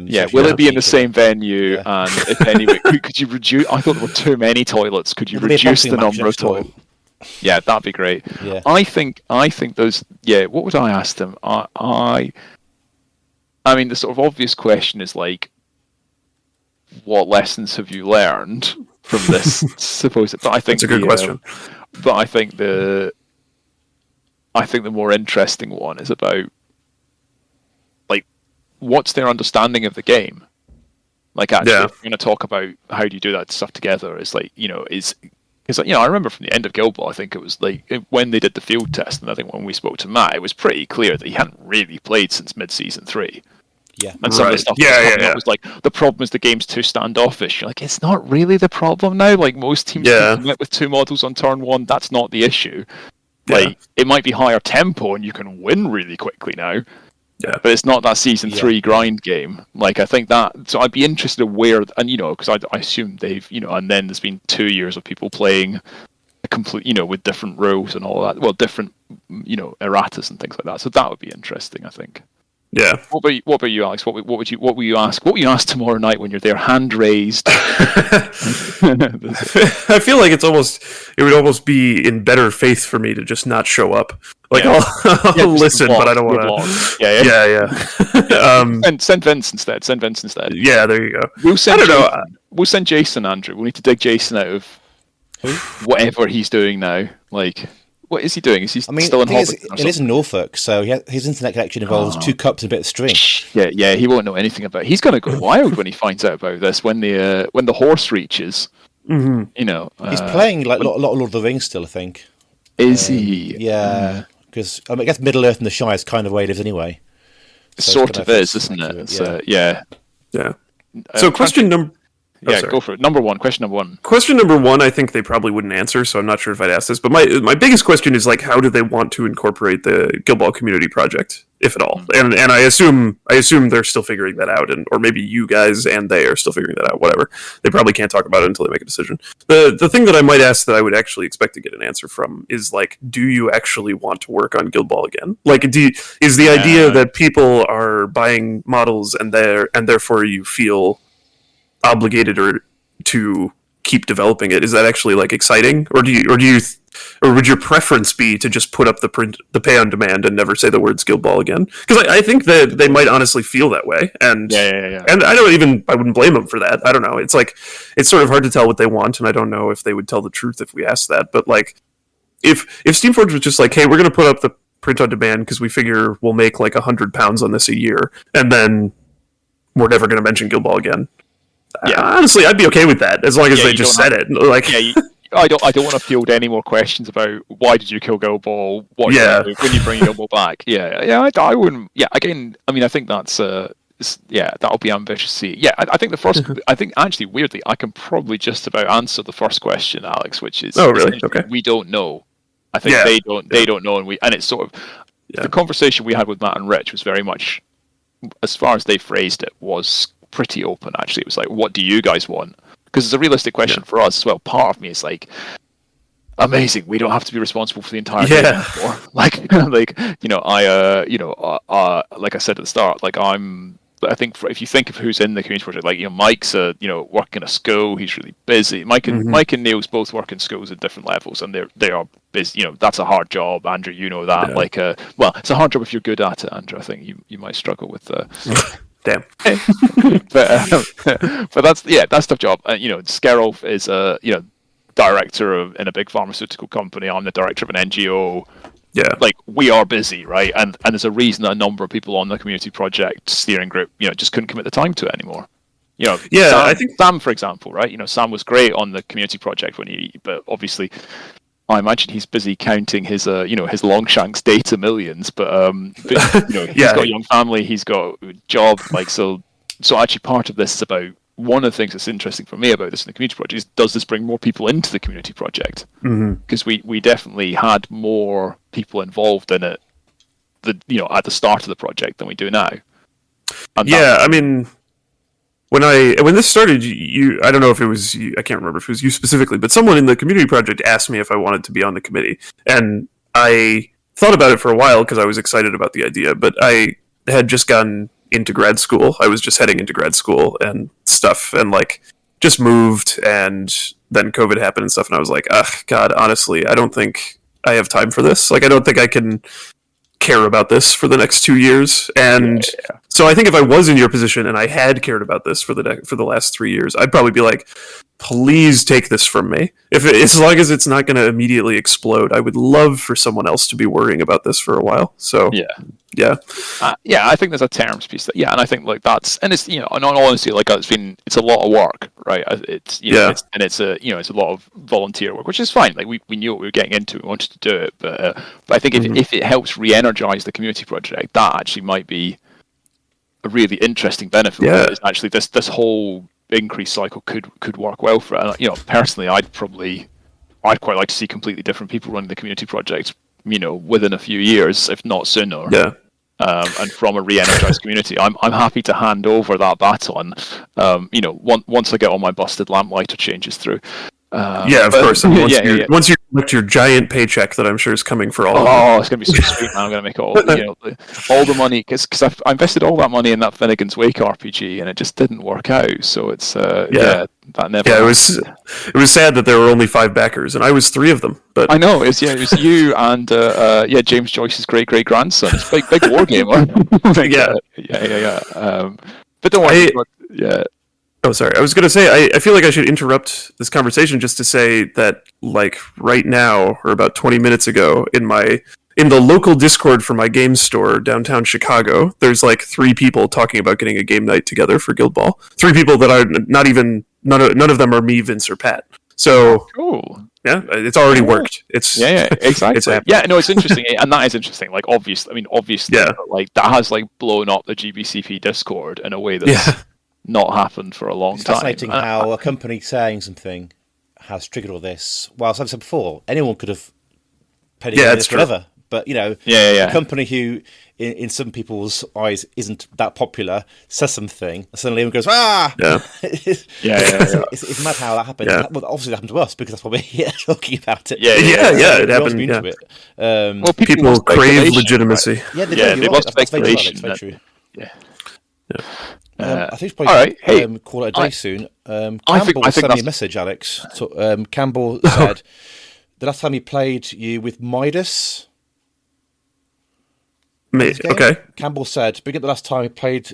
Yeah, social will it be in the feature. same venue? Yeah. And if anyway, could you reduce? I thought there were too many toilets. Could you There'll be a reduce boxing the match number of next door. toilets? Yeah, that'd be great. Yeah. I think those. Yeah, what would I ask them? I mean, the sort of obvious question is like, what lessons have you learned from this? Suppose, but I think That's a good question. But I think the more interesting one is about like what's their understanding of the game. Like actually, Yeah. if we're going to talk about how do you do that stuff together, it's like is because I remember from the end of Guild Ball, I think it was like when they did the field test, and I think when we spoke to Matt, it was pretty clear that he hadn't really played since mid-season 3. Yeah. And some of the Right. stuff Yeah, that was yeah, coming yeah. up was like, the problem is the game's too standoffish. You're like, it's not really the problem now. Like, most teams Yeah. can commit with 2 models on turn 1. That's not the issue. Yeah. Like, it might be higher tempo and you can win really quickly now. Yeah. But it's not that season Yeah. 3 grind game. Like, I think that... So I'd be interested in where... And, because I assume they've... And then there's been 2 years of people playing a complete... with different rules and all that. Well, different, erratas and things like that. So that would be interesting, I think. Yeah. What about you, Alex? What will you ask? What will you ask tomorrow night when you're there, hand raised? I feel like it would almost be in better faith for me to just not show up. Like Yeah. I'll just listen, vlog, but I don't want vlog. to. Yeah. Send Vince instead. Send Vince instead. Yeah, there you go. We'll send I don't know. Jason. We'll send Jason, Andrew. We need to dig Jason out of whatever he's doing now. Like, what is he doing? Is he I mean, still in the thing is, Hobbiton or it is in something? Norfolk, so his internet connection involves 2 cups and a bit of string. Yeah, he won't know anything about it. He's going to go wild when he finds out about this, when the horse reaches. Mm-hmm. He's playing like a lot of Lord of the Rings still, I think. Is he? Yeah, because I guess Middle Earth and the Shire is kind of where he lives anyway. So Sort I of don't know if is, it's isn't it? accurate, It's, yeah. Yeah. So question number. Yeah, sorry. go for it. Question number one. Question number 1, I think they probably wouldn't answer, so I'm not sure if I'd ask this. But my biggest question is like, how do they want to incorporate the Guild Ball community project, if at all? And I assume they're still figuring that out, or maybe you guys and they are still figuring that out. Whatever. They probably can't talk about it until they make a decision. The thing that I might ask that I would actually expect to get an answer from is like, do you actually want to work on Guild Ball again? Like, is the idea that people are buying models and therefore you feel obligated or to keep developing it, is that actually like exciting, or would your preference be to just put up the pay on demand and never say the words Guild Ball again? Because I think that they might honestly feel that way, and and I wouldn't blame them for that. I don't know, it's like it's sort of hard to tell what they want, and I don't know if they would tell the truth if we asked that. But like if Steamforged was just like, hey, we're going to put up the print on demand because we figure we'll make like £100 on this a year, and then we're never going to mention Guild Ball again. Yeah, honestly, I'd be okay with that as long as they just said it. Like, I don't want to field any more questions about why did you kill Guild Ball? What when you bring Guild Ball back? I wouldn't. Yeah, again, I mean, I think that's that'll be ambitious to see. Yeah, I think the first. I think actually, weirdly, I can probably just about answer the first question, Alex, which is, oh really? Okay. We don't know. I think they don't. They don't know, and it's sort of the conversation we had with Matt and Rich was very much, as far as they phrased it, was pretty open. Actually, it was like, what do you guys want? Because it's a realistic question for us as well. Part of me is like, amazing, we don't have to be responsible for the entire game anymore. Like like I said at the start, like I think if you think of who's in the community project, like Mike's working in a school, he's really busy. Mike and Neil's both work in schools at different levels, and they are busy. That's a hard job, Andrew. You know that. Well, it's a hard job if you're good at it, Andrew. I think you might struggle with Damn. but that's a tough job. Skerolf is a director in a big pharmaceutical company. I'm the director of an NGO. Yeah, like we are busy, right? And there's a reason that a number of people on the community project steering group, just couldn't commit the time to it anymore. I think Sam, for example, right? Sam was great on the community project but obviously, I imagine he's busy counting his his Longshanks data millions. But he's got a young family, he's got a job, so actually part of this is about. One of the things that's interesting for me about this in the community project is, does this bring more people into the community project? Because we definitely had more people involved in it, at the start of the project than we do now. I mean, when this started, I don't know if it was you, I can't remember if it was you specifically, but someone in the community project asked me if I wanted to be on the committee, and I thought about it for a while because I was excited about the idea, but I had just gotten into grad school. I was just heading into grad school and stuff, and like just moved, and then COVID happened and stuff, and I was like, ugh, God, honestly, I don't think I have time for this. Like, I don't think I can care about this for the next 2 years. And so I think if I was in your position and I had cared about this for the last 3 years, I'd probably be like, please take this from me. As long as it's not going to immediately explode, I would love for someone else to be worrying about this for a while. So yeah, I think there's a terms piece that, and I think like that's, and it's, in all honesty, like it's a lot of work, right? It's it's a lot of volunteer work, which is fine. Like we knew what we were getting into, we wanted to do it, but I think if it helps re-energize the community project, that actually might be a really interesting benefit. Yeah. Is actually this whole increase cycle could work well for it. And, personally, I'd quite like to see completely different people running the community project, within a few years, if not sooner. Yeah. And from a re-energized community, I'm happy to hand over that baton. Once I get all my busted lamplighter changes through. Of course. And once you collect your giant paycheck that I'm sure is coming for all of you. Oh, it's going to be so sweet, man. I'm going to make all the money, because I invested all that money in that Finnegan's Wake RPG, and it just didn't work out. So it's that never. Yeah, it was sad that there were only 5 backers, and I was 3 of them. But I know it was you and James Joyce's great grandson. It's a big war gamer. But don't worry. Oh, sorry. I was going to say, I feel like I should interrupt this conversation just to say that, like, right now, or about 20 minutes ago, in the local Discord for my game store downtown Chicago, there's, like, 3 people talking about getting a game night together for Guild Ball. 3 people that are none of them are me, Vince, or Pat. So, cool. Yeah, it's already worked. It's exactly. It's interesting, and that is interesting. Like, obviously, yeah. like that has like blown up the GBCP Discord in a way that's not happened for a long time. Fascinating how a company saying something has triggered all this. Well, as I've said before, anyone could have paid this forever. But a company who, in some people's eyes, isn't that popular says something, and suddenly everyone goes, It's mad how that happened. Yeah. Well, obviously, it happened to us because that's why we're here talking about it. It happened. Yeah. Well, people crave legitimacy. Right? Yeah, they do. Lots of speculation. That's very true. Yeah. I think it's probably all right. Hey, call it a day soon. Campbell I think sent me a message, Alex. So, Campbell said the last time he played you with Midas. Okay. Campbell said, "Begin the last time he played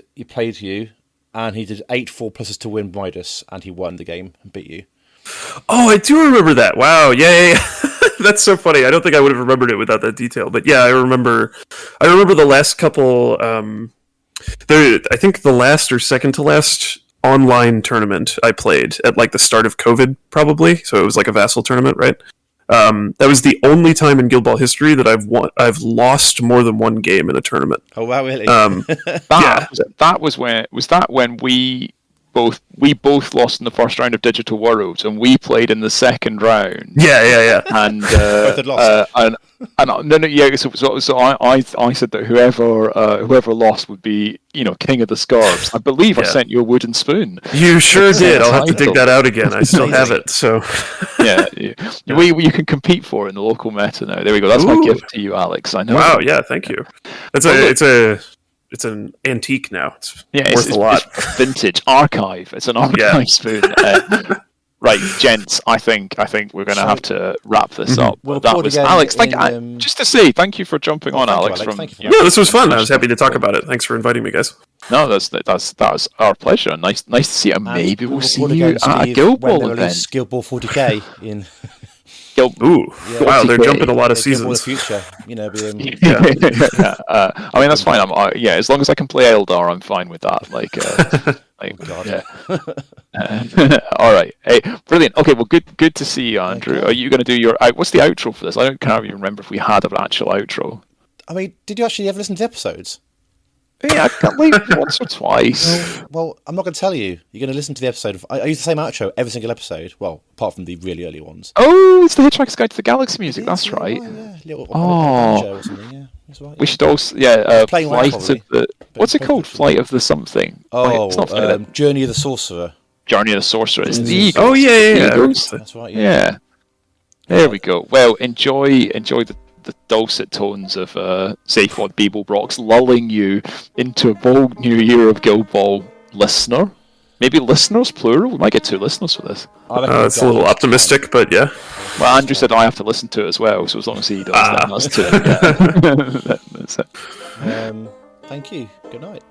you, and he did 8 4+s to win Midas, and he won the game and beat you." Oh, I do remember that. Wow. Yeah. That's so funny. I don't think I would have remembered it without that detail. But yeah, I remember the last couple. I think the last or second to last online tournament I played at like the start of COVID, probably. So it was like a Vassal tournament, right? That was the only time in Guild Ball history that I've lost more than one game in a tournament. Oh wow, really? That was when we both lost in the first round of Digital Worlds, and we played in the second round. Yeah. And both had lost. So I said that whoever lost would be king of the scarves. I believe I sent you a wooden spoon. You sure did. I'll have to dig that out again. I still have it. So you can compete for it in the local meta now. There we go. That's my gift to you, Alex. I know. Wow. Yeah. Thank you. It's an antique now. It's worth a lot. It's vintage archive. It's an archive spoon. Right, gents. I think we're going to have to wrap this up. We'll that was Alex. Just to say, thank you for jumping on, Alex. This was fun. I was happy to talk about it. Thanks for inviting me, guys. No, that's our pleasure. Nice to see you. Maybe we'll see you at a Guild Ball event. Guild Ball 40k in. Wow, they're jumping a lot of seasons. The future, I mean, that's fine. As long as I can play Eldar, I'm fine with that. All right. Hey, brilliant. Okay, well, good to see you, Andrew. Are you going to do your? What's the outro for this? I can't even remember if we had an actual outro. I mean, did you actually ever listen to the episodes? Yeah, I can't believe once or twice. Well, I'm not going to tell you. You're going to listen to the episode. I use the same outro every single episode. Well, apart from the really early ones. Oh, it's the Hitchhiker's Guide to the Galaxy music. That's right. Or something, yeah. That's right. We should also, what's it called? Flight of the something. Oh, Journey of the Sorcerer. Journey of the Sorcerer. It's the Eagles. Oh, yeah. That's right, yeah. There we go. Well, enjoy the dulcet tones of Zaphod Beeblebrox lulling you into a bold new year of Guild Ball, listener. Maybe listeners, plural? We might get 2 listeners for this. It's a little optimistic, but yeah. Well, Andrew said I have to listen to it as well, so as long as he does, then that's 2. Yeah. That's it. Thank you. Good night.